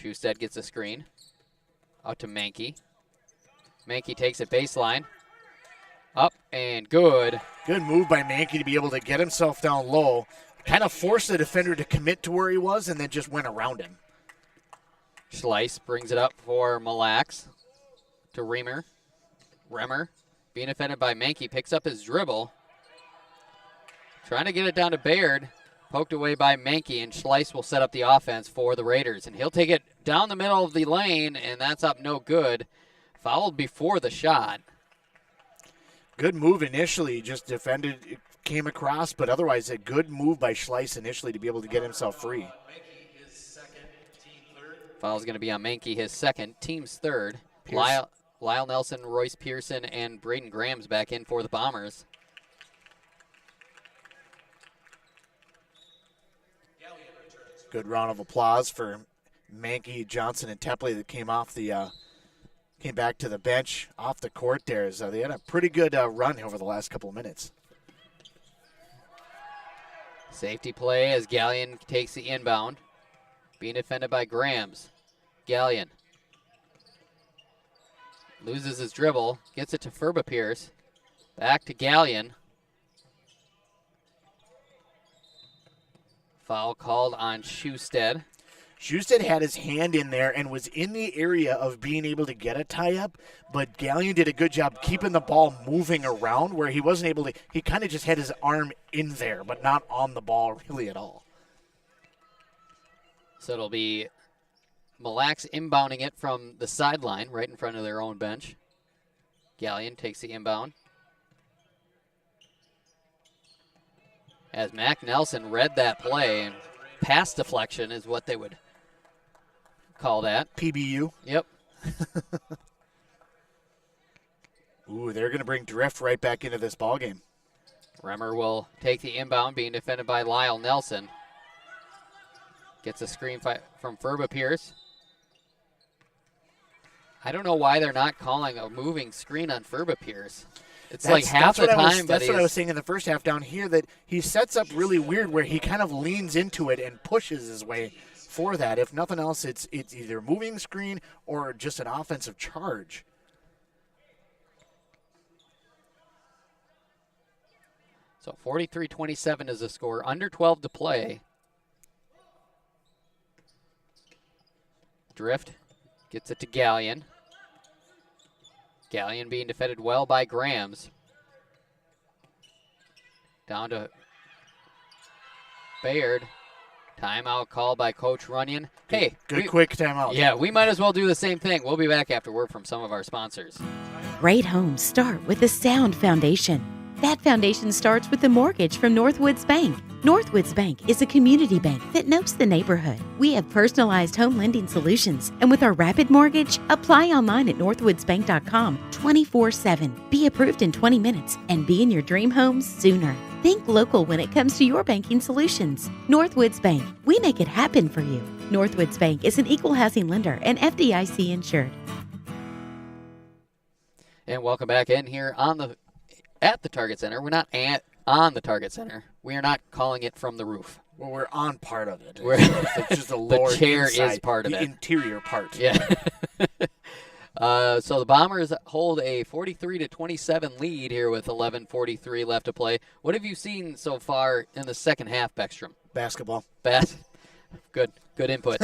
Schusted gets a screen. Out to Mankey. Mankey takes it baseline. Up and good. Good move by Mankey to be able to get himself down low. Kind of forced the defender to commit to where he was and then just went around him. Schleiss brings it up for Mille Lacs to Remmer. Remmer being defended by Mankey, picks up his dribble. Trying to get it down to Baird. Poked away by Mankey, and Schleiss will set up the offense for the Raiders. And he'll take it down the middle of the lane, and that's up no good. Fouled before the shot. Good move initially, just defended, came across, but otherwise a good move by Schleiss initially to be able to get himself free. Foul's going to be on Mankey, his second, team's third. Lyle Nelson, Royce Pearson, and Braden Graham's back in for the Bombers. Good round of applause for Mankey, Johnson, and Tepley that came off the came back to the bench off the court there. So they had a pretty good run over the last couple of minutes. Safety play as Gallion takes the inbound. Being defended by Grams. Gallion loses his dribble, gets it to Ferba Pierce. Back to Gallion. Foul called on Schusted. Schusted had his hand in there and was in the area of being able to get a tie-up, but Gallion did a good job keeping the ball moving around where he wasn't able to. He kind of just had his arm in there, but not on the ball really at all. So it'll be Mille Lacs inbounding it from the sideline right in front of their own bench. Gallion takes the inbound. As Mac Nelson read that play, and pass deflection is what they would call that. PBU. Yep. Ooh, they're going to bring Drift right back into this ballgame. Remmer will take the inbound, being defended by Lyle Nelson. Gets a screen from Ferba Pierce. I don't know why they're not calling a moving screen on Ferba Pierce. It's like half the time. That's what I was saying in the first half down here, that he sets up really weird where he kind of leans into it and pushes his way for that. If nothing else, it's either moving screen or just an offensive charge. So 43-27 is the score. Under 12 to play. Drift gets it to Gallion. Gallion being defended well by Grams. Down to Baird. Timeout called by Coach Runyon. Hey, good quick timeout. Yeah, we might as well do the same thing. We'll be back after word from some of our sponsors. Great homes start with a sound foundation. That foundation starts with a mortgage from Northwoods Bank. Northwoods Bank is a community bank that knows the neighborhood. We have personalized home lending solutions, and with our rapid mortgage, apply online at northwoodsbank.com 24/7. Be approved in 20 minutes and be in your dream home sooner. Think local when it comes to your banking solutions. Northwoods Bank, we make it happen for you. Northwoods Bank is an equal housing lender and FDIC insured. And welcome back in here at the Target Center. We're not on the Target Center. We are not calling it from the roof. Well, we're on part of it. It's just the lower chair inside, is part of the it. interior part. Yeah. So the Bombers hold a 43-27 lead here with 11:43 left to play. What have you seen so far in the second half, Beckstrom? Basketball. Good input.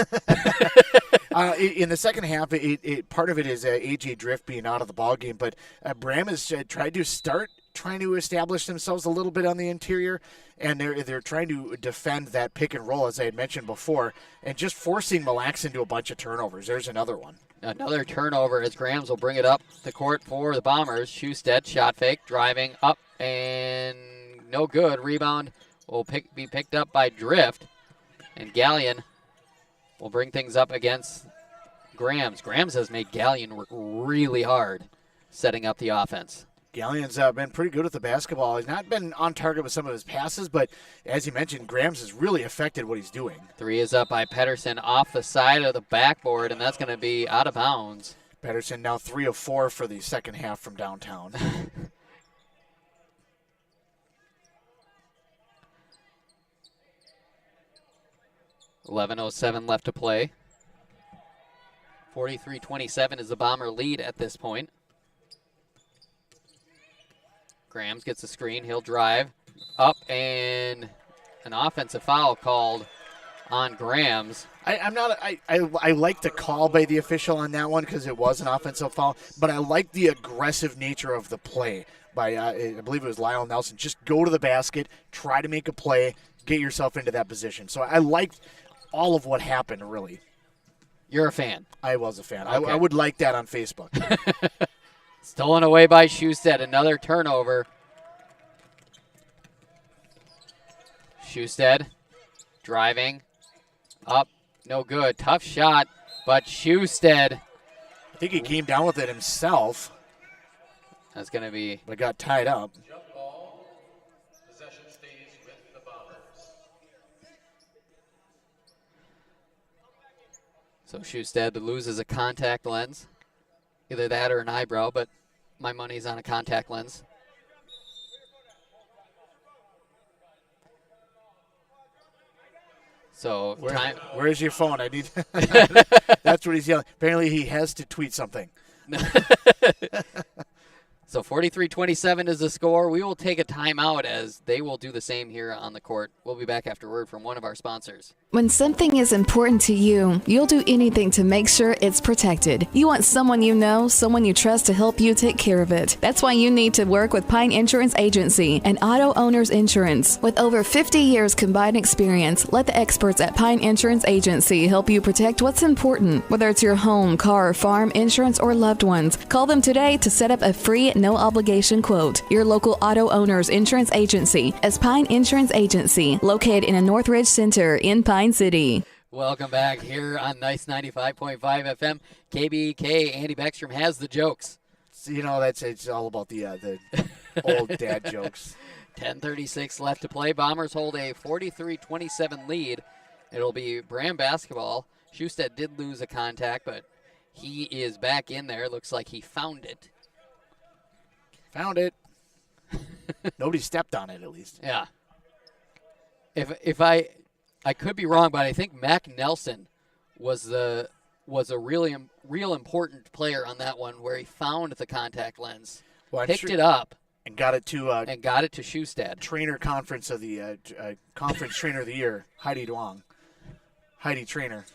In the second half, part of it is A.J. Drift being out of the ballgame, but Braham has tried to start trying to establish themselves a little bit on the interior, and they're trying to defend that pick and roll, as I had mentioned before, and just forcing Mille Lacs into a bunch of turnovers. There's another one. Another turnover as Grams will bring it up the court for the Bombers. Schusted, shot fake, driving up, and no good. Rebound will be picked up by Drift, and Gallion will bring things up against Grams. Grams has made Galleon work really hard setting up the offense. Galleon's been pretty good with the basketball. He's not been on target with some of his passes, but as you mentioned, Grams has really affected what he's doing. 3 is up by Pedersen off the side of the backboard, and that's going to be out of bounds. Pedersen now 3 of 4 for the second half from downtown. 11:07 left to play. 43-27 is the Bomber lead at this point. Grams gets the screen. He'll drive up, and an offensive foul called on Grams. I like the call by the official on that one because it was an offensive foul, but I like the aggressive nature of the play by, I believe it was Lyle Nelson. Just go to the basket, try to make a play, get yourself into that position. So I liked all of what happened, really. You're a fan. I was a fan. Okay. I would like that on Facebook. Stolen away by Schusted. Another turnover. Schusted driving up. No good. Tough shot, but Schusted. I think he came down with it himself. That's going to be. But got tied up. Possession stays with the Bombers. So Schusted loses a contact lens. Either that or an eyebrow, but my money's on a contact lens. So where's your phone? I need. That's what he's yelling. Apparently, he has to tweet something. So 43-27 is the score. We will take a timeout as they will do the same here on the court. We'll be back after word from one of our sponsors. When something is important to you, you'll do anything to make sure it's protected. You want someone you know, someone you trust to help you take care of it. That's why you need to work with Pine Insurance Agency and Auto Owners Insurance. With over 50 years combined experience, let the experts at Pine Insurance Agency help you protect what's important. Whether it's your home, car, farm, insurance, or loved ones, call them today to set up a free, no-obligation quote. Your local Auto Owners Insurance Agency is Pine Insurance Agency, located in a Northridge Center in Pine City. Welcome back here on Nice 95.5 FM. KBK, Andy Beckstrom has the jokes. So, it's all about the old dad jokes. 10:36 left to play. Bombers hold a 43-27 lead. It'll be Braham basketball. Schusted did lose a contact, but he is back in there. Looks like he found it. Found it. Nobody stepped on it, at least. Yeah. If I could be wrong, but I think Mac Nelson was a real important player on that one, where he found the contact lens, picked it up, and got it to Schusted. Trainer conference of the conference trainer of the year, Heidi Duong. Heidi Trainer.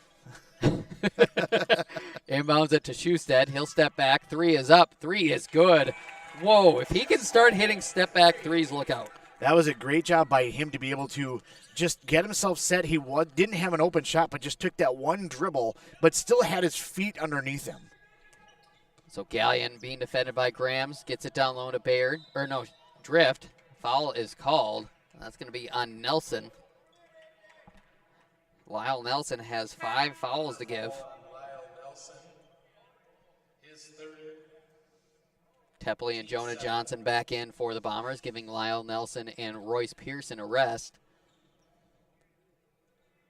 Inbounds it to Schusted. He'll step back. 3 is up. 3 is good. Whoa, if he can start hitting step-back threes, look out. That was a great job by him to be able to just get himself set. He didn't have an open shot, but just took that one dribble, but still had his feet underneath him. So Galleon being defended by Grams, gets it down low to Drift. Foul is called. That's going to be on Nelson. Lyle Nelson has 5 fouls to give. Tepley and Jonah Johnson back in for the Bombers, giving Lyle Nelson and Royce Pearson a rest.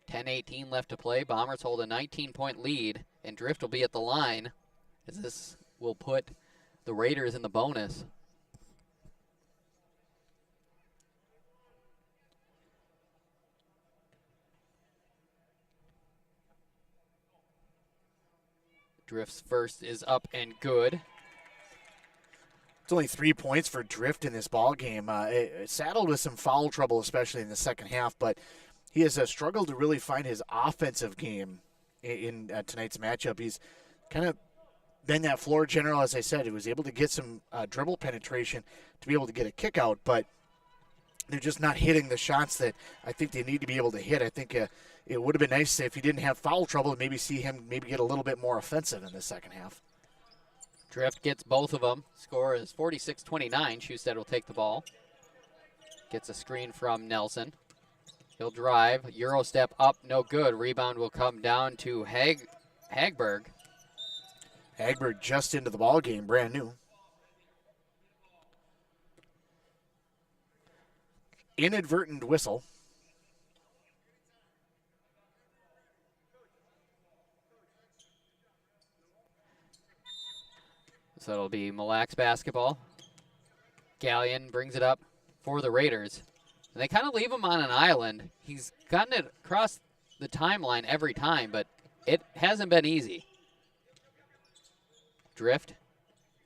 10:18 left to play. Bombers hold a 19-point lead, and Drift will be at the line, as this will put the Raiders in the bonus. Drift's first is up and good. It's only 3 points for Drift in this ball game. Saddled with some foul trouble, especially in the second half, but he has struggled to really find his offensive game in tonight's matchup. He's kind of been that floor general, as I said. He was able to get some dribble penetration to be able to get a kick out, but they're just not hitting the shots that I think they need to be able to hit. I think it would have been nice if he didn't have foul trouble to maybe see him get a little bit more offensive in the second half. Drift gets both of them. Score is 46-29. Schusted will take the ball. Gets a screen from Nelson. He'll drive. Euro step up, no good. Rebound will come down to Hagberg. Hagberg just into the ball game, brand new. Inadvertent whistle. So it'll be Mille Lacs basketball. Gallion brings it up for the Raiders. And they kind of leave him on an island. He's gotten it across the timeline every time, but it hasn't been easy. Drift.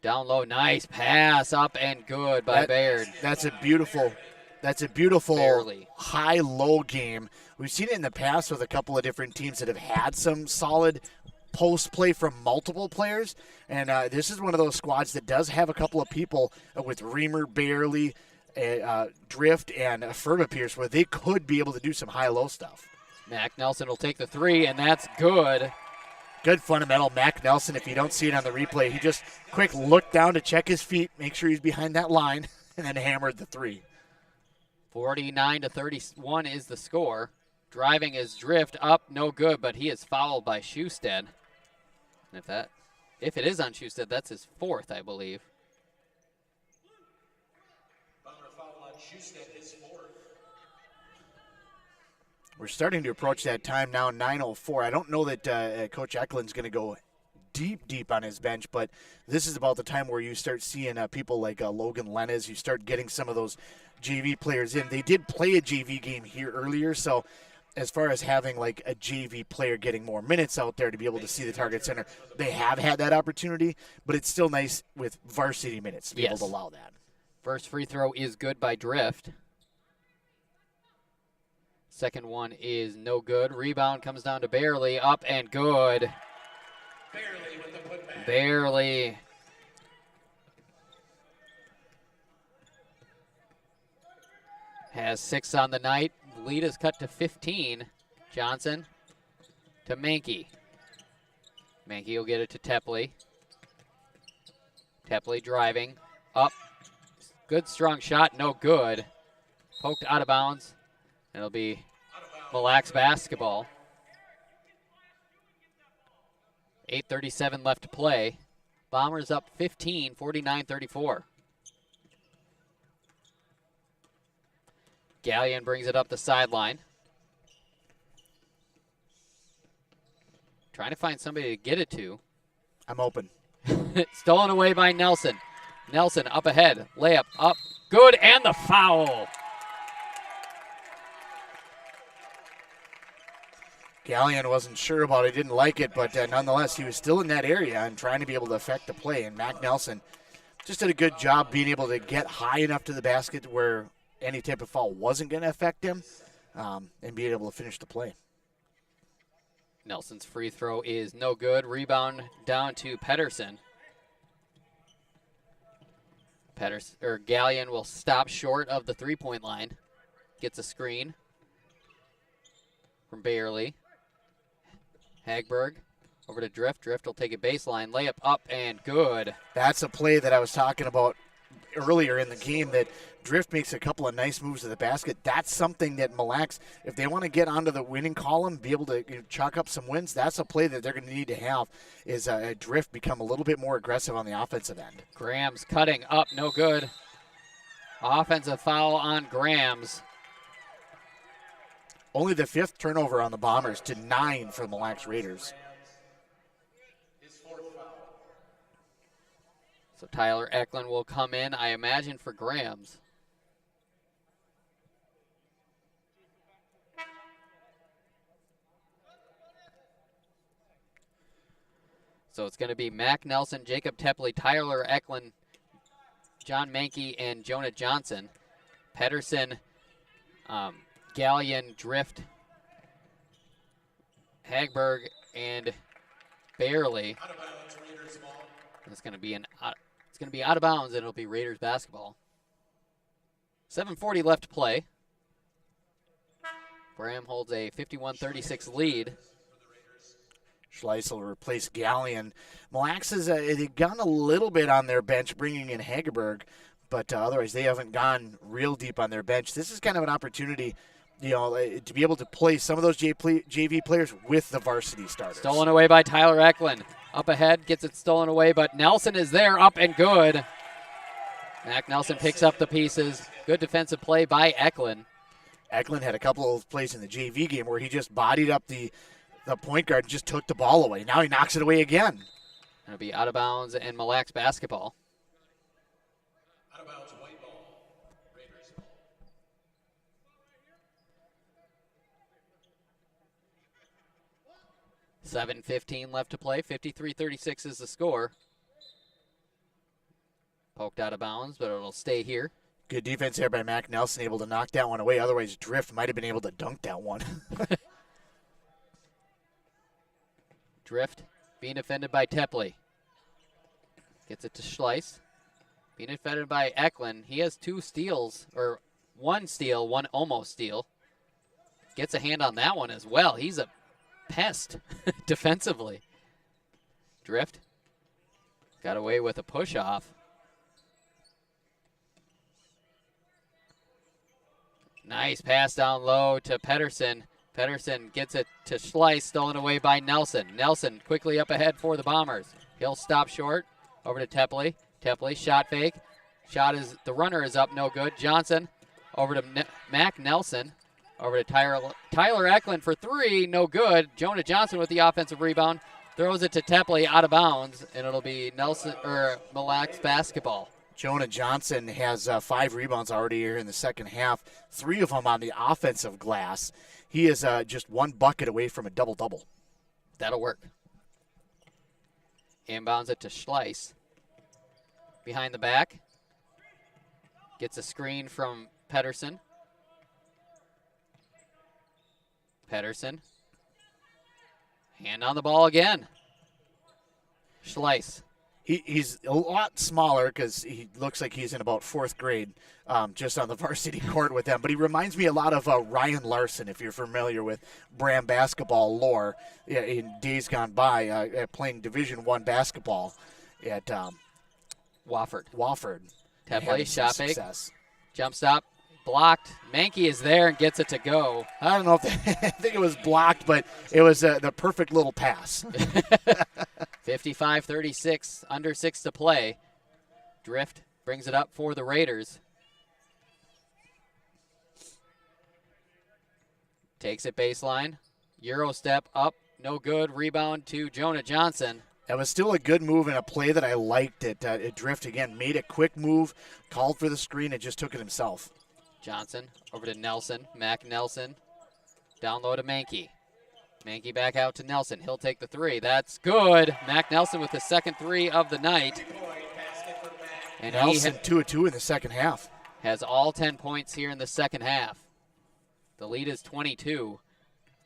Down low. Nice pass. Up and good by Baird. That's a beautiful high-low game. We've seen it in the past with a couple of different teams that have had some solid post play from multiple players. And this is one of those squads that does have a couple of people with Reamer, Barely, Drift, and Ferba Pierce where they could be able to do some high-low stuff. Mac Nelson will take the three, and that's good. Good fundamental. Mac Nelson, if you don't see it on the replay, he just quick looked down to check his feet, make sure he's behind that line, and then hammered the three. 49-31 is the score. Driving is Drift up, no good, but he is fouled by Schusted. And if it is on Schusted, that's his fourth, I believe. We're starting to approach that time now, 9:04. I don't know that Coach Eklund's going to go deep on his bench, but this is about the time where you start seeing people like Logan Lenez. You start getting some of those JV players in. They did play a JV game here earlier, so as far as having like a JV player getting more minutes out there to be able to see the target center, they have had that opportunity, but it's still nice with varsity minutes to be able to allow that. First free throw is good by Drift. Second one is no good. Rebound comes down to Barely. Up and good. Barely with the putback. Barely. Has 6 on the night. Lead is cut to 15. Johnson to Mankey. Mankey will get it to Tepley. Tepley driving. Up. Good strong shot. No good. Poked out of bounds. It'll be Mille Lacs basketball. 8:37 left to play. Bombers up 15, 49-34. Gallion brings it up the sideline. Trying to find somebody to get it to. I'm open. Stolen away by Nelson. Nelson up ahead. Layup up. Good, and the foul. Gallion wasn't sure about it, didn't like it, but nonetheless, he was still in that area and trying to be able to affect the play. And Mac Nelson just did a good job being able to get high enough to the basket where any type of foul wasn't going to affect him and being able to finish the play. Nelson's free throw is no good. Rebound down to Pedersen. Gallion will stop short of the three-point line. Gets a screen from Bayerly. Hagberg over to Drift. Drift will take a baseline. Layup up and good. That's a play that I was talking about earlier in the game, that Drift makes a couple of nice moves to the basket. That's something that Mille Lacs, if they want to get onto the winning column, be able to chalk up some wins, that's a play that they're going to need to have, is Drift become a little bit more aggressive on the offensive end. Graham's cutting up, no good. Offensive foul on Graham's. Only the 5th turnover on the Bombers to 9 for the Mille Lacs Raiders. So Tyler Eklund will come in, I imagine, for Graham's. So it's going to be Mac Nelson, Jacob Tepley, Tyler Eklund, John Mankey, and Jonah Johnson. Pedersen, Gallion, Drift, Hagberg, and Barely. It's going to be out of bounds, and it'll be Raiders basketball. 7:40 left to play. Braham holds a 51-36 lead. Schleiss will replace Gallion. Mille Lacs they've gone a little bit on their bench, bringing in Hageberg, but otherwise they haven't gone real deep on their bench. This is kind of an opportunity to be able to play some of those JV players with the varsity starters. Stolen away by Tyler Eklund. Up ahead, gets it stolen away, but Nelson is there, up and good. Mac Nelson picks up the pieces. Good defensive play by Eklund. Eklund had a couple of plays in the JV game where he just bodied up the point guard and just took the ball away. Now he knocks it away again. It'll be out of bounds and Mille Lacs basketball. Out of bounds, white ball. Raiders. 7:15 left to play. 53-36 is the score. Poked out of bounds, but it'll stay here. Good defense there by Mac Nelson, able to knock that one away. Otherwise, Drift might have been able to dunk that one. Drift being defended by Tepley. Gets it to Schleiss. Being defended by Eklund. He has 2 steals, or 1 steal, 1 almost steal. Gets a hand on that one as well. He's a pest defensively. Drift got away with a push-off. Nice pass down low to Pedersen. Pedersen gets it to Schleiss, stolen away by Nelson. Nelson quickly up ahead for the Bombers. He'll stop short. Over to Tepley. Tepley, shot fake. The runner is up, no good. Johnson over to Mac Nelson. Over to Tyler Eklund for 3, no good. Jonah Johnson with the offensive rebound. Throws it to Tepley, out of bounds, and it'll be Mille Lacs basketball. Jonah Johnson has 5 rebounds already here in the second half, 3 of them on the offensive glass. He is just 1 bucket away from a double-double. That'll work. Inbounds it to Schleiss. Behind the back. Gets a screen from Pedersen. Pedersen. Hand on the ball again. Schleiss. He's a lot smaller because he looks like he's in about 4th grade just on the varsity court with them. But he reminds me a lot of Ryan Larson, if you're familiar with Braham basketball lore in days gone by, playing Division I basketball at Wofford. Tepley, shot fake. Jump stop. Blocked. Mankey is there and gets it to go. I don't know if I think it was blocked, but it was the perfect little pass. 55-36, under 6 to play. Drift brings it up for the Raiders. Takes it baseline. Euro step up, no good. Rebound to Jonah Johnson. That was still a good move and a play that I liked. It Drift again made a quick move, called for the screen, and just took it himself. Johnson over to Nelson. Mac Nelson. Down low to Mankey. Mankey back out to Nelson. He'll take the 3. That's good. Mac Nelson with the second 3 of the night. And Nelson 2 of 2 in the second half. Has all 10 points here in the second half. The lead is 22.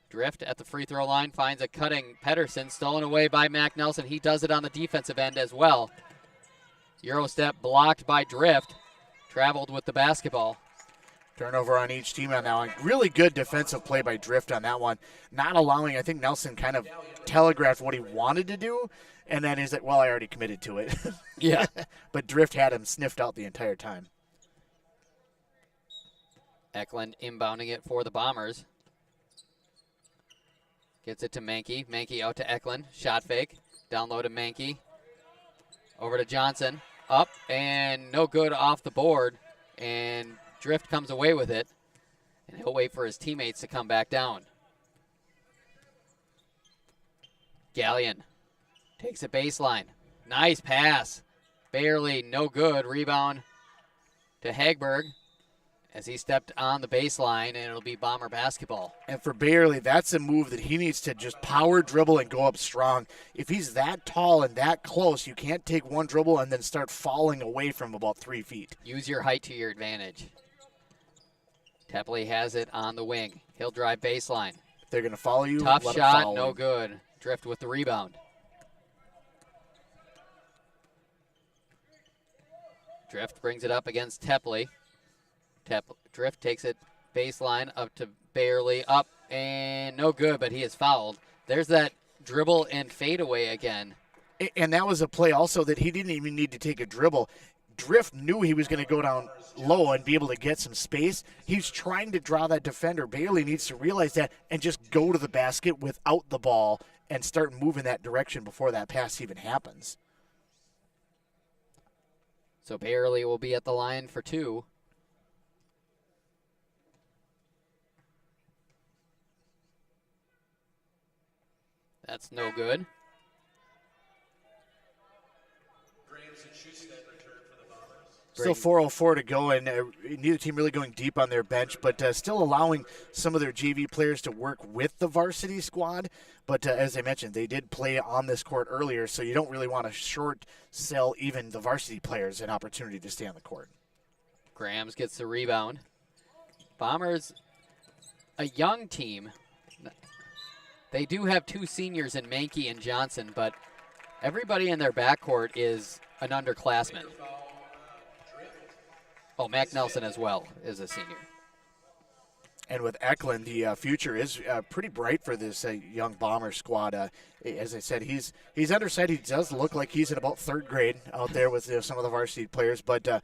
Drift at the free throw line finds a cutting Pedersen, stolen away by Mac Nelson. He does it on the defensive end as well. Euro step blocked by Drift. Traveled with the basketball. Turnover on each team on that one. Really good defensive play by Drift on that one. Not allowing, I think Nelson kind of telegraphed what he wanted to do, and then he's like, well, I already committed to it. Yeah. But Drift had him sniffed out the entire time. Eklund inbounding it for the Bombers. Gets it to Mankey. Mankey out to Eklund. Shot fake. Down low to Mankey. Over to Johnson. Up and no good off the board. And Drift comes away with it. And he'll wait for his teammates to come back down. Gallion takes it baseline. Nice pass. Barely, no good. Rebound to Hagberg as he stepped on the baseline, and it'll be Bomber basketball. And for Bayerly, that's a move that he needs to just power dribble and go up strong. If he's that tall and that close, you can't take one dribble and then start falling away from about 3 feet. Use your height to your advantage. Tepley has it on the wing. He'll drive baseline. If they're going to follow you, tough let shot, them no good. Drift with the rebound. Drift brings it up against Tepley. Drift takes it baseline up to Bayerly, up and no good, but he is fouled. There's that dribble and fadeaway again. And that was a play also that he didn't even need to take a dribble. Drift knew he was going to go down low and be able to get some space. He's trying to draw that defender. Bailey needs to realize that and just go to the basket without the ball and start moving that direction before that pass even happens. So Bailey will be at the line for 2. That's no good. Still 4:04 to go, and neither team really going deep on their bench, but still allowing some of their JV players to work with the varsity squad. But as I mentioned, they did play on this court earlier, so you don't really want to short sell even the varsity players an opportunity to stay on the court. Grams gets the rebound. Bombers, a young team. They do have 2 seniors in Mankey and Johnson, but everybody in their backcourt is an underclassman. Oh, Mac Nelson as well is a senior. And with Eklund, the future is pretty bright for this young Bomber squad. As I said, he's undersized. He does look like he's in about 3rd grade out there with some of the varsity players, but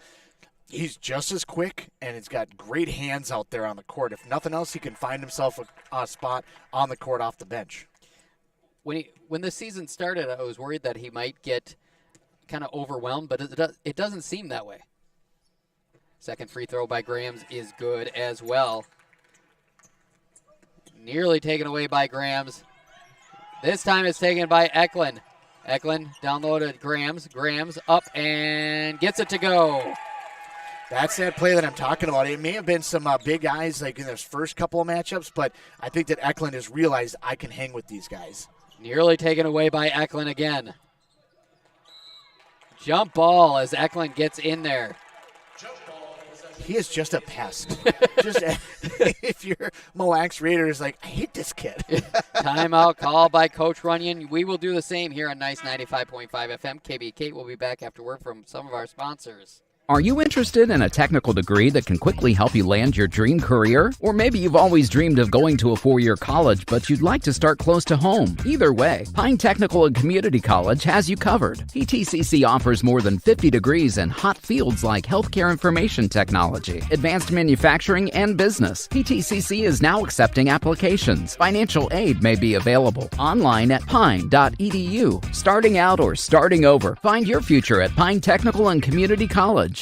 he's just as quick, and he's got great hands out there on the court. If nothing else, he can find himself a spot on the court off the bench. When the season started, I was worried that he might get kind of overwhelmed, but it doesn't seem that way. Second free throw by Grams is good as well. Nearly taken away by Grams. This time it's taken by Eklund. Eklund down low to Grams. Grams up and gets it to go. That's that play that I'm talking about. It may have been some big guys like in those first couple of matchups, but I think that Eklund has realized I can hang with these guys. Nearly taken away by Eklund again. Jump ball as Eklund gets in there. He is just a pest. Just if you're Mille Lacs Raiders, like, I hate this kid. Timeout call by Coach Runyon. We will do the same here on Nice 95.5 FM. KB Kate will be back after word from some of our sponsors. Are you interested in a technical degree that can quickly help you land your dream career? Or maybe you've always dreamed of going to a 4-year college, but you'd like to start close to home. Either way, Pine Technical and Community College has you covered. PTCC offers more than 50 degrees in hot fields like healthcare information technology, advanced manufacturing, and business. PTCC is now accepting applications. Financial aid may be available. Online at pine.edu. Starting out or starting over, find your future at Pine Technical and Community College.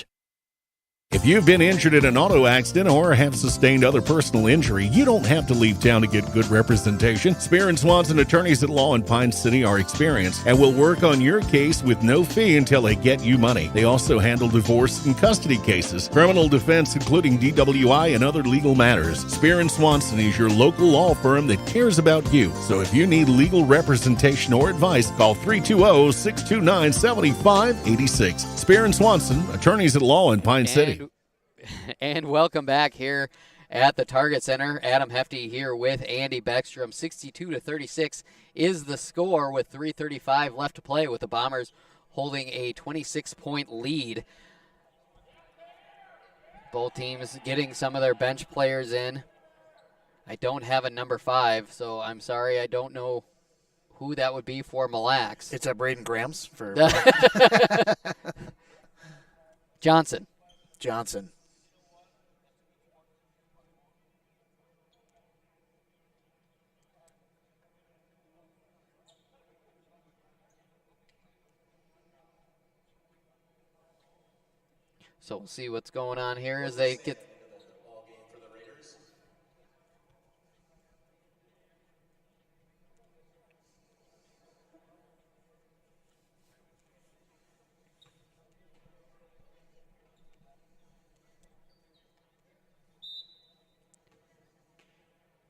If you've been injured in an auto accident or have sustained other personal injury, you don't have to leave town to get good representation. Spear & Swanson attorneys at law in Pine City are experienced and will work on your case with no fee until they get you money. They also handle divorce and custody cases, criminal defense, including DWI and other legal matters. Spear & Swanson is your local law firm that cares about you. So if you need legal representation or advice, call 320-629-7586. Spear & Swanson, attorneys at law in Pine City. And welcome back here at the Target Center. Adam Hefty here with Andy Beckstrom. 62-36 is the score with 3:35 left to play, with the Bombers holding a 26-point lead. Both teams getting some of their bench players in. I don't have a number 5, so I'm sorry, I don't know who that would be for Mille Lacs. It's a Braden Grams for Johnson. So we'll see what's going on here as they get.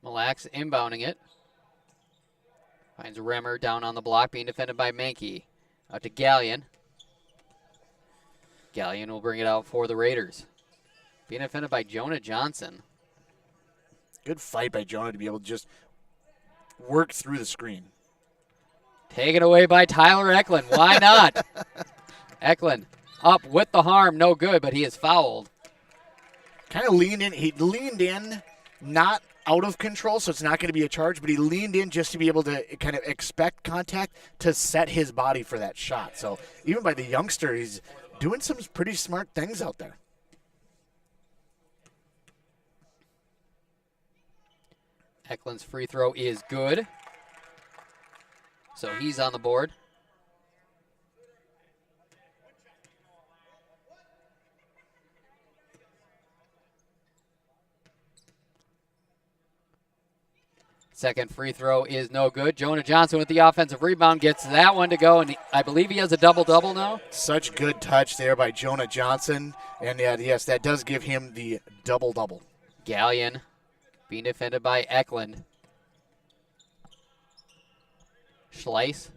Mille Lacs inbounding it. Finds Remmer down on the block, being defended by Mankey. Out to Gallion. Gallion will bring it out for the Raiders. Being defended by Jonah Johnson. Good fight by Jonah to be able to just work through the screen. Taken away by Tyler Eklund. Why not? Eklund up with the harm. No good, but he is fouled. Kind of leaned in. He leaned in, not out of control, so it's not going to be a charge, but he leaned in just to be able to kind of expect contact to set his body for that shot. So even by the youngster, he's doing some pretty smart things out there. Eklund's free throw is good. So he's on the board. Second free throw is no good. Jonah Johnson with the offensive rebound gets that one to go, and I believe he has a double-double now. Such good touch there by Jonah Johnson. And yes, that does give him the double-double. Gallion being defended by Eklund. Schleiss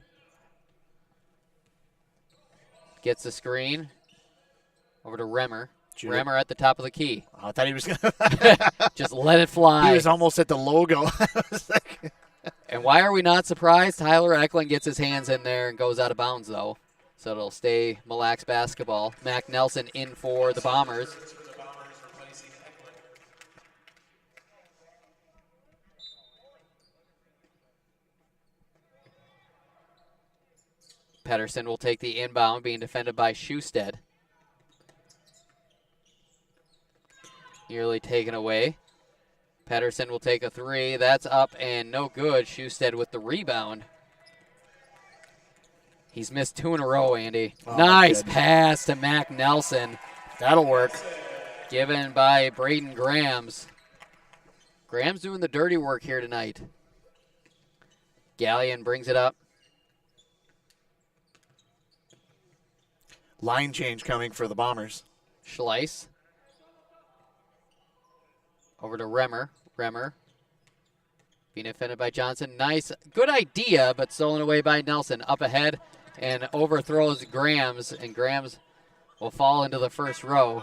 gets the screen over to Remmer. Remmer at the top of the key. I thought he was going to. Just let it fly. He was almost at the logo. And why are we not surprised? Tyler Eklund gets his hands in there and goes out of bounds, though. So it'll stay Mille Lacs basketball. Mac Nelson in for the Bombers. Pedersen will take the inbound, being defended by Schusted. Nearly taken away. Pedersen will take a three. That's up and no good. Schusted with the rebound. He's missed 2 in a row, Andy. Oh, nice pass to Mac Nelson. That'll work. Given by Braden Grams. Grams doing the dirty work here tonight. Gallion brings it up. Line change coming for the Bombers. Schleiss. Over to Remmer. Remmer being defended by Johnson. Nice. Good idea, but stolen away by Nelson. Up ahead and overthrows Grams, and Grams will fall into the first row.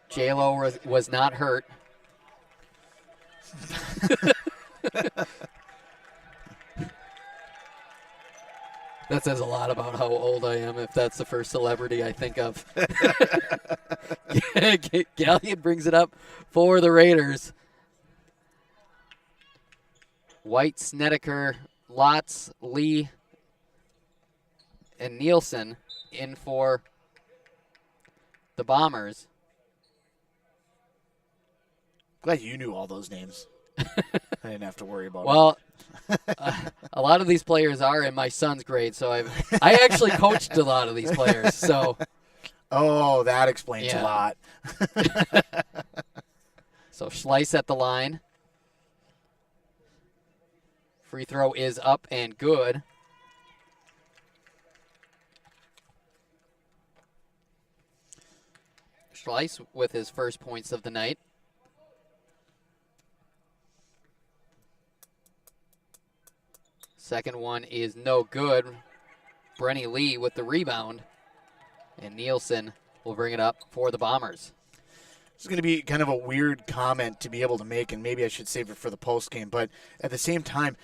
J-Lo was not hurt. That says a lot about how old I am if that's the first celebrity I think of. Gallion brings it up for the Raiders. White, Snedeker, Lotz, Lee, and Nielsen in for the Bombers. Glad you knew all those names. I didn't have to worry about it. Well, a lot of these players are in my son's grade, so I actually coached a lot of these players. So, oh, that explains a lot. So Schleiss at the line. Free throw is up and good. Schleiss with his first points of the night. Second one is no good. Brenny Lee with the rebound. And Nielsen will bring it up for the Bombers. This is going to be kind of a weird comment to be able to make, and maybe I should save it for the post game. But at the same time,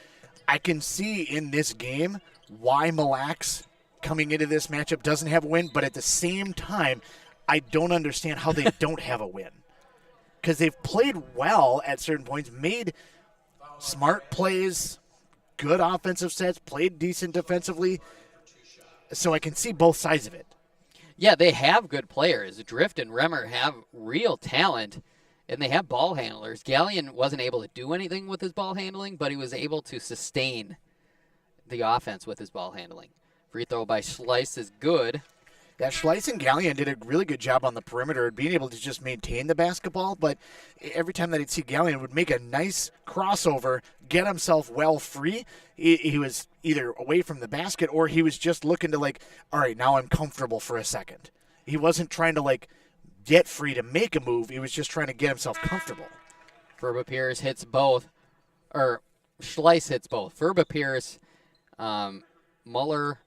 I can see in this game why Mille Lacs coming into this matchup doesn't have a win. But at the same time, I don't understand how they don't have a win. Because they've played well at certain points, made smart plays, good offensive sets, played decent defensively. So I can see both sides of it. Yeah, they have good players. Drift and Remmer have real talent, and they have ball handlers. Gallion wasn't able to do anything with his ball handling, but he was able to sustain the offense with his ball handling. Free throw by Schleiss is good. Yeah, Schleiss and Gallion did a really good job on the perimeter, being able to just maintain the basketball, but every time that I'd see Gallion would make a nice crossover, get himself well free. He was either away from the basket or he was just looking to all right, now I'm comfortable for a second. He wasn't trying to get free to make a move. He was just trying to get himself comfortable. Verba Pierce hits both, or Schleiss hits both. Verba Pierce, Muller,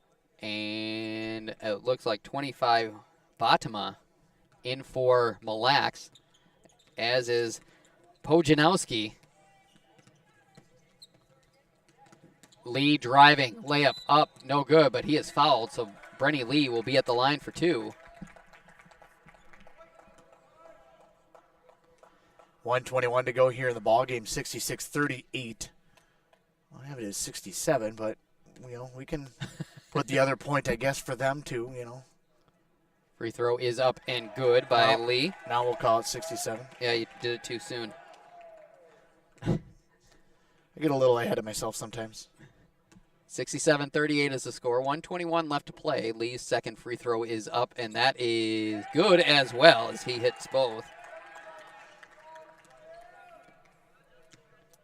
and it looks like 25 Fatima in for Mille Lacs, as is Pojanowski. Lee driving, layup up, no good, but he is fouled, so Brenny Lee will be at the line for two. 1:21 to go here in the ball game, 66-38. I have it as 67, but we can put the other point, I guess, for them too, Free throw is up and good by Lee. Now we'll call it 67. Yeah, you did it too soon. I get a little ahead of myself sometimes. 67-38 is the score. 1:21 left to play. Lee's second free throw is up, and that is good as well as he hits both.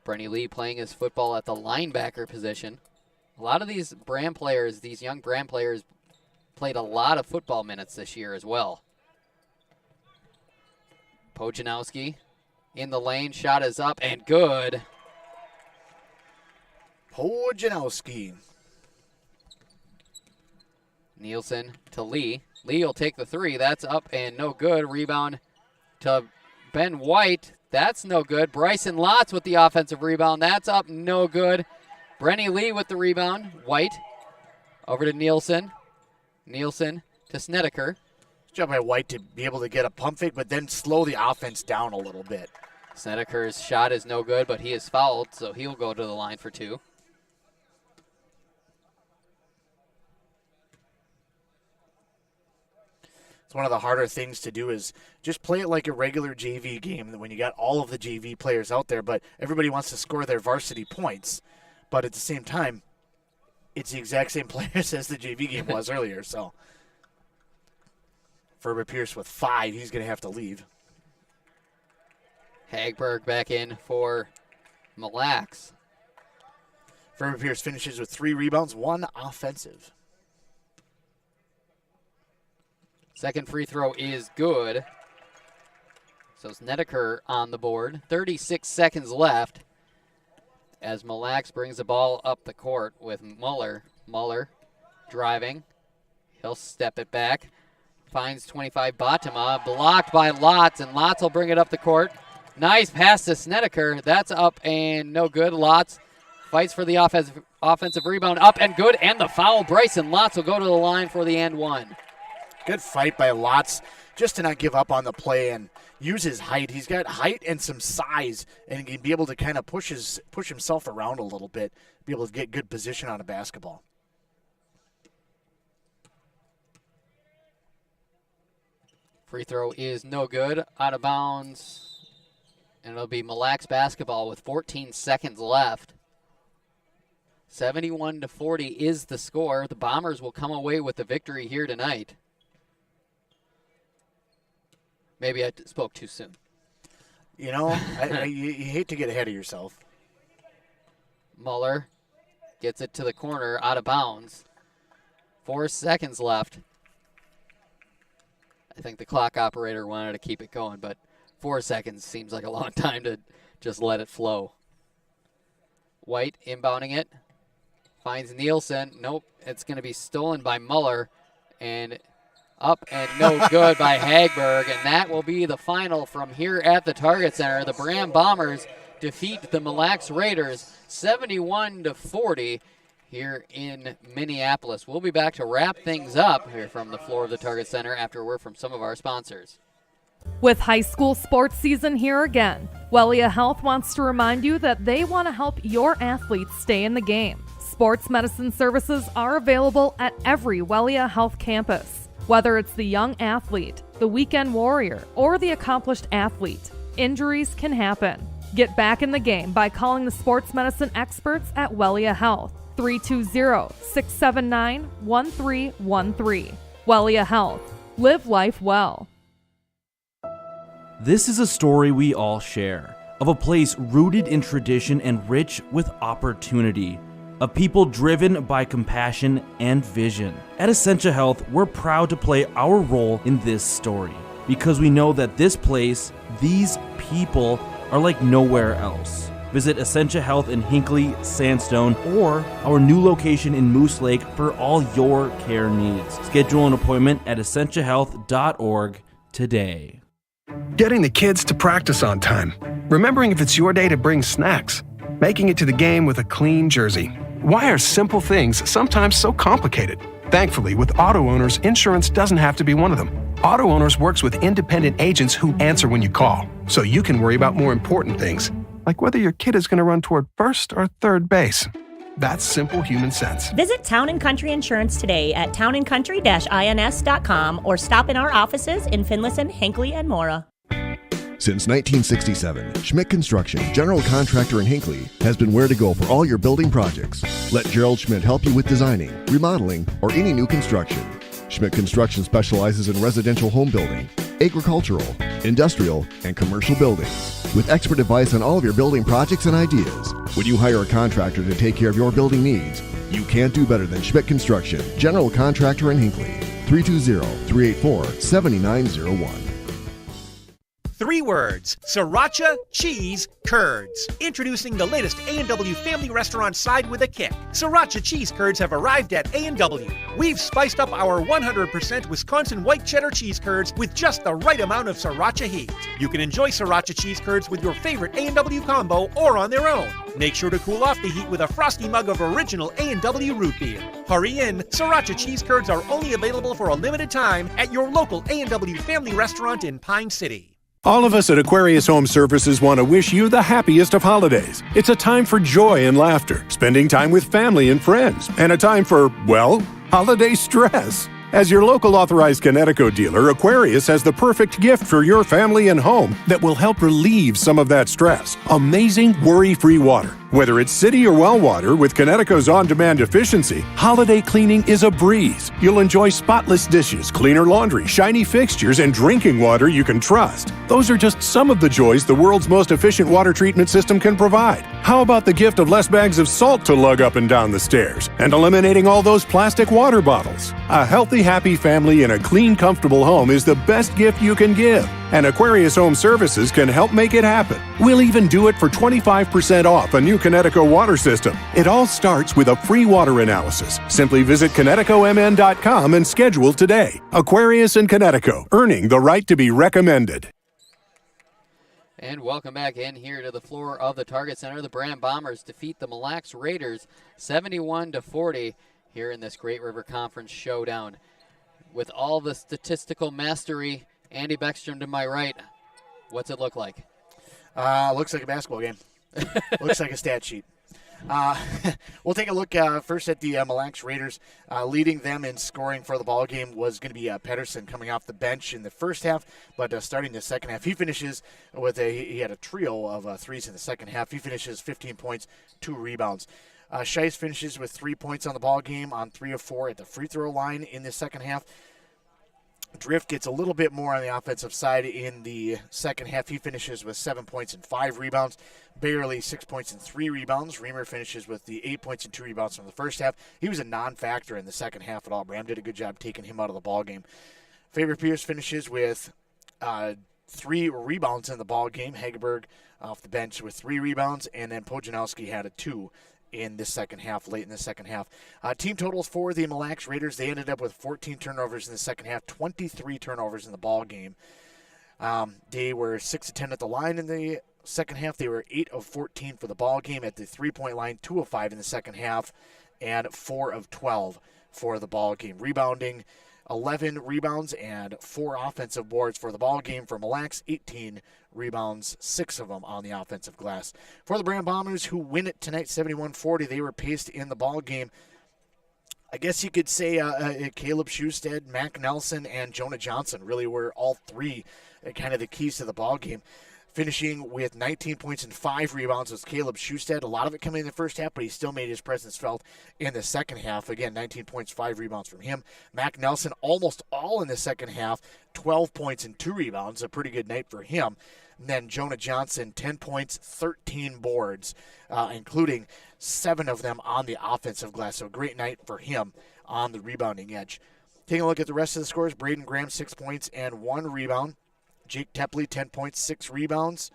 Brenny Lee playing his football at the linebacker position. A lot of these Braham players, these young Braham players, played a lot of football minutes this year as well. Pojanowski in the lane, shot is up and good. Pojanowski. Nielsen to Lee. Lee will take the three. That's up and no good. Rebound to Ben White. That's no good. Bryson Lotz with the offensive rebound. That's up, no good. Brenny Lee with the rebound. White over to Nielsen. Nielsen to Snedeker. Good job by White to be able to get a pump fake, but then slow the offense down a little bit. Snedeker's shot is no good, but he is fouled, so he'll go to the line for two. It's one of the harder things to do is just play it like a regular JV game when you got all of the JV players out there, but everybody wants to score their varsity points. But at the same time, it's the exact same players as the JV game was earlier. So Ferber Pierce with 5, he's going to have to leave. Hagberg back in for Mille Lacs. Ferber Pierce finishes with 3 rebounds, 1 offensive. Second free throw is good. So Snedeker on the board. 36 seconds left as Mille Lacs brings the ball up the court with Muller. Muller driving. He'll step it back. Finds 25 Batama. Blocked by Lotz, and Lotz will bring it up the court. Nice pass to Snedeker. That's up and no good. Lotz fights for the offensive rebound. Up and good, and the foul. Bryson Lotz will go to the line for the and one. Good fight by Lotz just to not give up on the play and use his height. He's got height and some size, and he can be able to kind of push himself around a little bit, be able to get good position on a basketball. Free throw is no good, out of bounds, and it'll be Mille Lacs basketball with 14 seconds left. 71-40 is the score. The Bombers will come away with the victory here tonight. Maybe I spoke too soon. You hate to get ahead of yourself. Muller gets it to the corner, out of bounds. 4 seconds left. I think the clock operator wanted to keep it going, but 4 seconds seems like a long time to just let it flow. White inbounding it. Finds Nielsen. Nope, it's going to be stolen by Muller. And up and no good by Hagberg, and that will be the final from here at the Target Center. The Braham Bombers defeat the Mille Lacs Raiders 71-40 here in Minneapolis. We'll be back to wrap things up here from the floor of the Target Center after a word from some of our sponsors. With high school sports season here again, Wellia Health wants to remind you that they want to help your athletes stay in the game. Sports medicine services are available at every Wellia Health campus. Whether it's the young athlete, the weekend warrior, or the accomplished athlete, injuries can happen. Get back in the game by calling the sports medicine experts at Wellia Health, 320-679-1313. Wellia Health. Live life well. This is a story we all share, of a place rooted in tradition and rich with opportunity, of people driven by compassion and vision. At Essentia Health, we're proud to play our role in this story because we know that this place, these people, are like nowhere else. Visit Essentia Health in Hinckley, Sandstone, or our new location in Moose Lake for all your care needs. Schedule an appointment at essentiahealth.org today. Getting the kids to practice on time. Remembering if it's your day to bring snacks. Making it to the game with a clean jersey. Why are simple things sometimes so complicated? Thankfully, with auto owners, insurance doesn't have to be one of them. Auto Owners works with independent agents who answer when you call, so you can worry about more important things, like whether your kid is going to run toward first or third base. That's simple human sense. Visit Town & Country Insurance today at townandcountry-ins.com or stop in our offices in Finlayson, Hinckley, and Mora. Since 1967, Schmidt Construction, general contractor in Hinckley, has been where to go for all your building projects. Let Gerald Schmidt help you with designing, remodeling, or any new construction. Schmidt Construction specializes in residential home building, agricultural, industrial, and commercial buildings. With expert advice on all of your building projects and ideas, when you hire a contractor to take care of your building needs, you can't do better than Schmidt Construction, general contractor in Hinckley. 320-384-7901. 3 words: Sriracha Cheese Curds. Introducing the latest A&W family restaurant side with a kick. Sriracha Cheese Curds have arrived at A&W. We've spiced up our 100% Wisconsin white cheddar cheese curds with just the right amount of Sriracha heat. You can enjoy Sriracha Cheese Curds with your favorite A&W combo or on their own. Make sure to cool off the heat with a frosty mug of original A&W root beer. Hurry in, Sriracha Cheese Curds are only available for a limited time at your local A&W family restaurant in Pine City. All of us at Aquarius Home Services want to wish you the happiest of holidays. It's a time for joy and laughter, spending time with family and friends, and a time for, well, holiday stress. As your local authorized Connecticut dealer, Aquarius has the perfect gift for your family and home that will help relieve some of that stress. Amazing worry-free water. Whether it's city or well water, with Connecticut's on-demand efficiency, holiday cleaning is a breeze. You'll enjoy spotless dishes, cleaner laundry, shiny fixtures, and drinking water you can trust. Those are just some of the joys the world's most efficient water treatment system can provide. How about the gift of less bags of salt to lug up and down the stairs, and eliminating all those plastic water bottles? A healthy, happy family in a clean, comfortable home is the best gift you can give. And Aquarius Home Services can help make it happen. We'll even do it for 25% off a new Connecticut water system. It all starts with a free water analysis. Simply visit ConnecticutMN.com and schedule today. Aquarius in Connecticut, earning the right to be recommended. And welcome back in here to the floor of the Target Center. The Braham Bombers defeat the Mille Raiders 71-40 here in this Great River Conference showdown. With all the statistical mastery, Andy Beckstrom to my right, what's it look like? Looks like a basketball game. Looks like a stat sheet. We'll take a look first at the Mille Raiders. Leading them in scoring for the ball game was going to be Pedersen coming off the bench in the first half, but starting the second half, he finishes with he had a trio of threes in the second half. He finishes 15 points, 2 rebounds. Scheisse finishes with 3 points on the ball game on 3 of 4 at the free throw line in the second half. Drift gets a little bit more on the offensive side in the second half. He finishes with 7 points and 5 rebounds. Barely 6 points and 3 rebounds. Reamer finishes with the 8 points and 2 rebounds from the first half. He was a non-factor in the second half at all. Braham did a good job taking him out of the ball game. Faber-Pierce finishes with 3 rebounds in the ball game. Hageberg off the bench with 3 rebounds, and then Pojanowski had a 2 in the second half, late in the second half. Team totals for the Mille Raiders, they ended up with 14 turnovers in the second half, 23 turnovers in the ball game. They were 6 of 10 at the line in the second half. They were 8 of 14 for the ball game at the three-point line, 2 of 5 in the second half, and 4 of 12 for the ball game. Rebounding, 11 rebounds and 4 offensive boards for the ball game. For Mille, 18 rebounds, 6 of them on the offensive glass. For the Braham Bombers, who win it tonight 71-40, they were paced in the ball game. I guess you could say Caleb Schusted, Mac Nelson, and Jonah Johnson really were all 3 kind of the keys to the ball game. Finishing with 19 points and 5 rebounds was Caleb Schusted. A lot of it coming in the first half, but he still made his presence felt in the second half. Again, 19 points, 5 rebounds from him. Mac Nelson, almost all in the second half, 12 points and 2 rebounds. A pretty good night for him. And then Jonah Johnson, 10 points, 13 boards, including 7 of them on the offensive glass. So great night for him on the rebounding edge. Taking a look at the rest of the scores, Braden Graham, 6 points and 1 rebound. Jake Tepley, 10 points, 6 rebounds,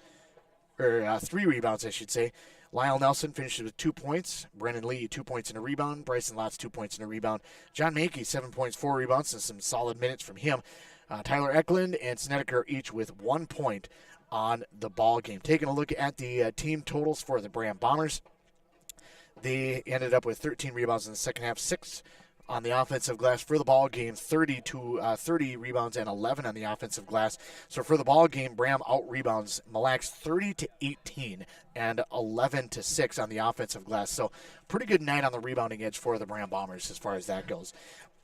or 3 rebounds, I should say. Lyle Nelson finishes with 2 points. Brennan Lee, 2 points and a rebound. Bryson Lotz, 2 points and a rebound. John Mankey, 7 points, 4 rebounds, and some solid minutes from him. Tyler Eklund and Snedeker each with 1 point on the ball game. Taking a look at the team totals for the Braham Bombers, they ended up with 13 rebounds in the second half, 6 on the offensive glass for the ball game, 30 rebounds and 11 on the offensive glass. So for the ball game, Braham out rebounds Mille Lacs 30-18 and 11-6 on the offensive glass. So pretty good night on the rebounding edge for the Braham Bombers as far as that goes.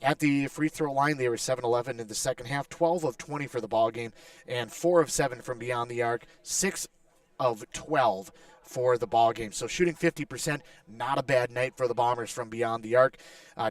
At the free throw line, they were 7-11 in the second half, 12 of 20 for the ball game, and 4 of 7 from beyond the arc, 6 of 12 for the ball game. So shooting 50%, not a bad night for the Bombers from beyond the arc.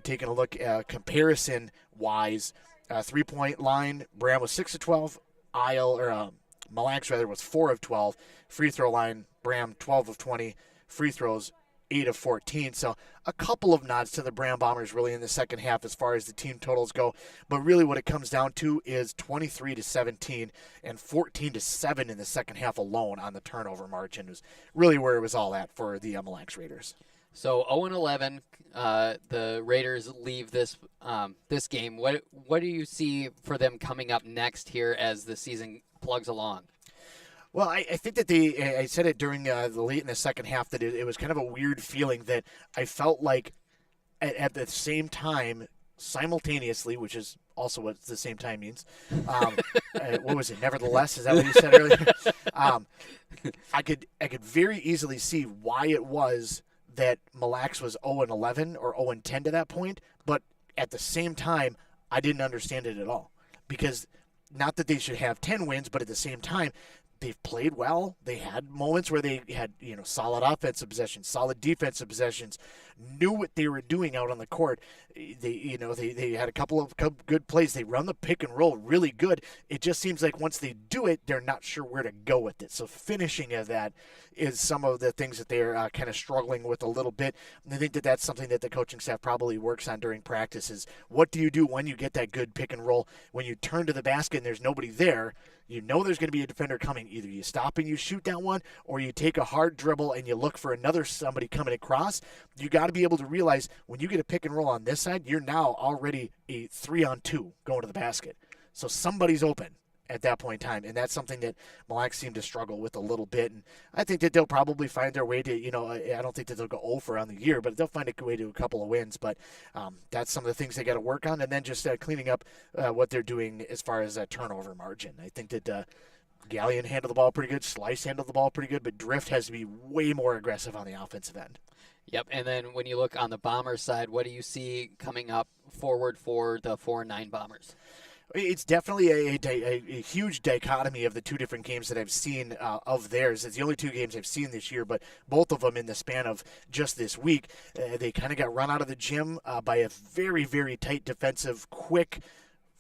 Taking a look comparison-wise, three-point line, Braham was 6 of 12, Mille Lacs was 4 of 12. Free throw line, Braham 12 of 20. Free throws, 8 of 14. So a couple of nods to the Braham Bombers really in the second half as far as the team totals go. But really what it comes down to is 23-17 and 14-7 in the second half alone on the turnover margin was really where it was all at for the Mille Lacs Raiders. So 0-11, the Raiders leave this game. What do you see for them coming up next here as the season plugs along? Well, I think that I said it during the late in the second half that it was kind of a weird feeling that I felt like at the same time, simultaneously, which is also what the same time means. What was it? Nevertheless, is that what you said earlier? I could very easily see why it was that Mille Lacs was 0-11 or 0-10 to that point, but at the same time, I didn't understand it at all. Because not that they should have 10 wins, but at the same time, they've played well. They had moments where they had, solid offensive possessions, solid defensive possessions, knew what they were doing out on the court. They had a couple of good plays. They run the pick and roll really good. It just seems like once they do it, they're not sure where to go with it. So finishing of that is some of the things that they're kind of struggling with a little bit. And I think that that's something that the coaching staff probably works on during practice is what do you do when you get that good pick and roll? When you turn to the basket and there's nobody there, you know there's going to be a defender coming. Either you stop and you shoot that one, or you take a hard dribble and you look for somebody coming across. You got to be able to realize when you get a pick and roll on this side, you're now already a 3-on-2 going to the basket. So somebody's open at that point in time, and that's something that Mille Lacs seem to struggle with a little bit. And I think that they'll probably find their way to, I don't think that they'll go over on the year, but they'll find a way to a couple of wins. But that's some of the things they got to work on, and then just cleaning up what they're doing as far as turnover margin. I think that Gallion handled the ball pretty good, Slice handled the ball pretty good, but Drift has to be way more aggressive on the offensive end. Yep, and then when you look on the Bombers side, what do you see coming up forward for the 4-9 Bombers? It's definitely a huge dichotomy of the two different games that I've seen of theirs. It's the only two games I've seen this year, but both of them in the span of just this week. They kind of got run out of the gym by a very, very tight defensive, quick,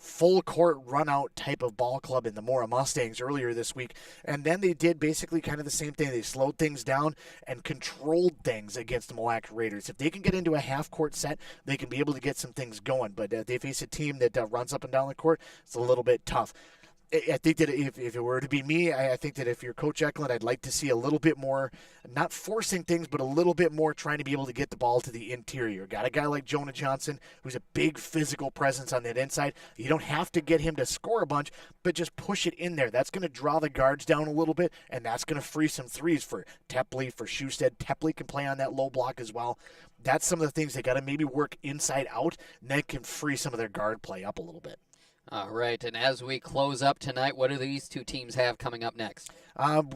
full-court run-out type of ball club in the Mora Mustangs earlier this week. And then they did basically kind of the same thing. They slowed things down and controlled things against the Mille Lacs Raiders. If they can get into a half-court set, they can be able to get some things going. But they face a team that runs up and down the court. It's a little bit tough. I think that if it were to be me, I think that if you're Coach Eklund, I'd like to see a little bit more, not forcing things, but a little bit more trying to be able to get the ball to the interior. Got a guy like Jonah Johnson, who's a big physical presence on that inside. You don't have to get him to score a bunch, but just push it in there. That's going to draw the guards down a little bit, and that's going to free some threes for Tepley, for Schusted. Tepley can play on that low block as well. That's some of the things they got to maybe work inside out, and that can free some of their guard play up a little bit. All right, and as we close up tonight, what do these two teams have coming up next? I have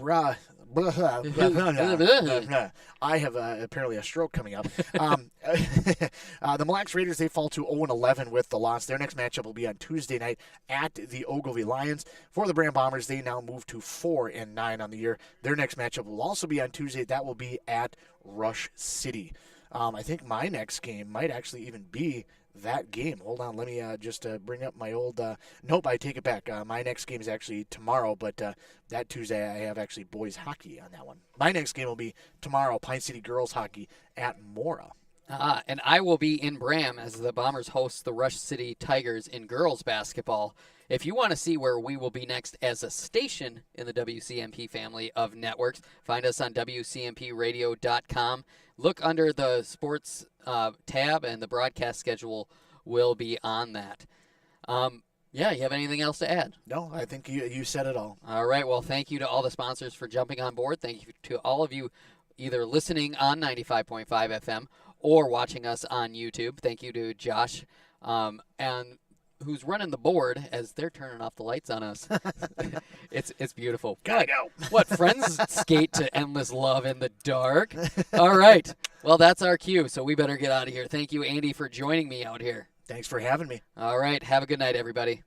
apparently a stroke coming up. The Mille Lacs Raiders, they fall to 0-11 with the loss. Their next matchup will be on Tuesday night at the Ogilvie Lions. For the Braham Bombers, they now move to 4-9 on the year. Their next matchup will also be on Tuesday. That will be at Rush City. I think my next game might actually even be that game. Hold on, let me just bring up my old nope, I take it back. My next game is actually tomorrow, but that Tuesday I have actually boys hockey on that one. My next game will be tomorrow, Pine City girls hockey at Mora. And I will be in Braham as the Bombers host the Rush City Tigers in girls basketball. If you want to see where we will be next as a station in the WCMP family of networks, find us on WCMPradio.com. Look under the sports tab, and the broadcast schedule will be on that. Yeah, you have anything else to add? No, I think you said it all. All right, well, thank you to all the sponsors for jumping on board. Thank you to all of you either listening on 95.5 FM or watching us on YouTube. Thank you to Josh, and who's running the board as they're turning off the lights on us. It's beautiful. Gotta go. What, friends skate to endless love in the dark? All right. Well, that's our cue, so we better get out of here. Thank you, Andy, for joining me out here. Thanks for having me. All right. Have a good night, everybody.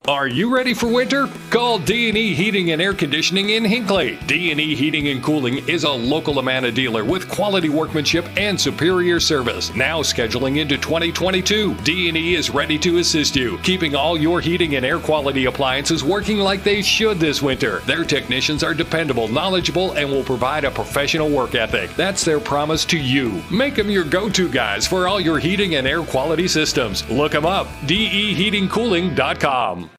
Are you ready for winter? Call D&E Heating and Air Conditioning in Hinckley. D&E Heating and Cooling is a local Amana dealer with quality workmanship and superior service. Now scheduling into 2022, D&E is ready to assist you, keeping all your heating and air quality appliances working like they should this winter. Their technicians are dependable, knowledgeable, and will provide a professional work ethic. That's their promise to you. Make them your go-to guys for all your heating and air quality systems. Look them up, deheatingcooling.com.